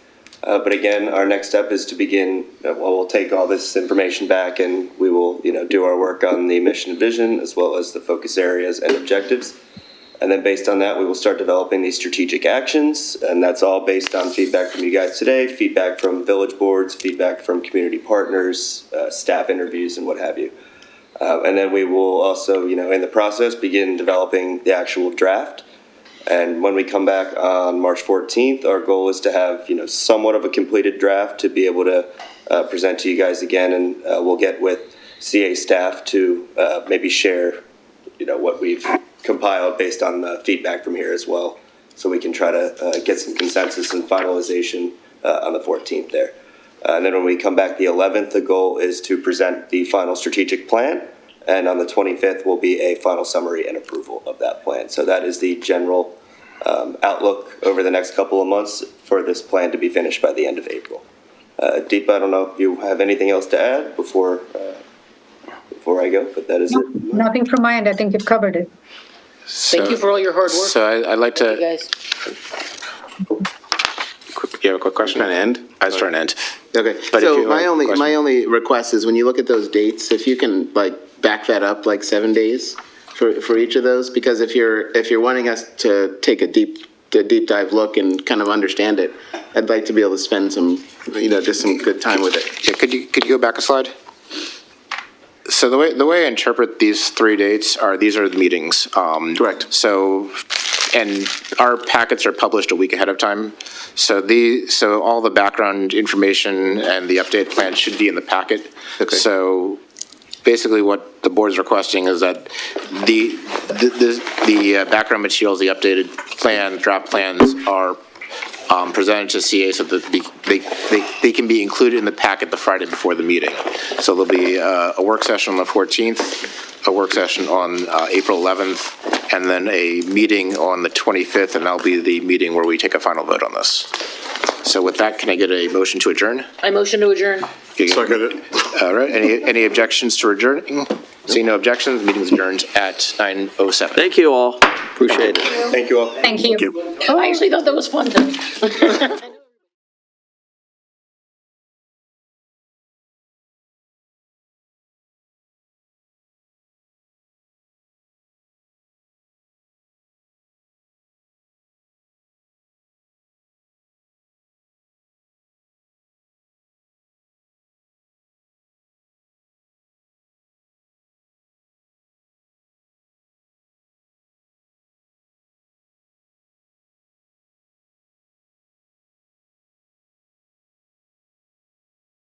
But again, our next step is to begin, we'll take all this information back and we will, do our work on the mission and vision as well as the focus areas and objectives. And then based on that, we will start developing these strategic actions. And that's all based on feedback from you guys today, feedback from village boards, feedback from community partners, staff interviews and what have you. And then we will also, in the process, begin developing the actual draft. And when we come back on March 14th, our goal is to have, somewhat of a completed draft to be able to present to you guys again. And we'll get with CA staff to maybe share, what we've compiled based on the feedback from here as well. So we can try to get some consensus and finalization on the 14th there. And then when we come back the 11th, the goal is to present the final strategic plan. And on the 25th will be a final summary and approval of that plan. So that is the general outlook over the next couple of months for this plan to be finished by the end of April. Deepa, I don't know if you have anything else to add before I go, but that is it. Nothing from my end, I think you've covered it. Thank you for all your hard work. So I'd like You to, guys. you have a quick question? Trying to end? I was trying to end. Okay, But if so you have a question. my only request is when you look at those dates, if you can back that up 7 days for each of those, because if you're wanting us to take a deep dive look and kind of understand it, I'd like to be able to spend some, just some good time with it. Yeah, could you go back a slide? So the way I interpret these 3 dates these are the meetings. Correct. So, and our packets are published a week ahead of time. So all the background information and the updated plan should be in the packet. Okay. So basically what the board's requesting is that the background materials, the updated plan, draft plans are presented to CA so that they can be included in the packet the Friday before the meeting. So there'll be a work session on the 14th, a work session on April 11th, and then a meeting on the 25th, and that'll be the meeting where we take a final vote on this. So with that, can I get a motion to adjourn? I motion to adjourn. Second it. All right, any objections to adjourning? Seeing no objections, meeting is adjourned at 9:07. Thank you all. Appreciate it. Thank you all. Thank you. I actually thought that was fun, though.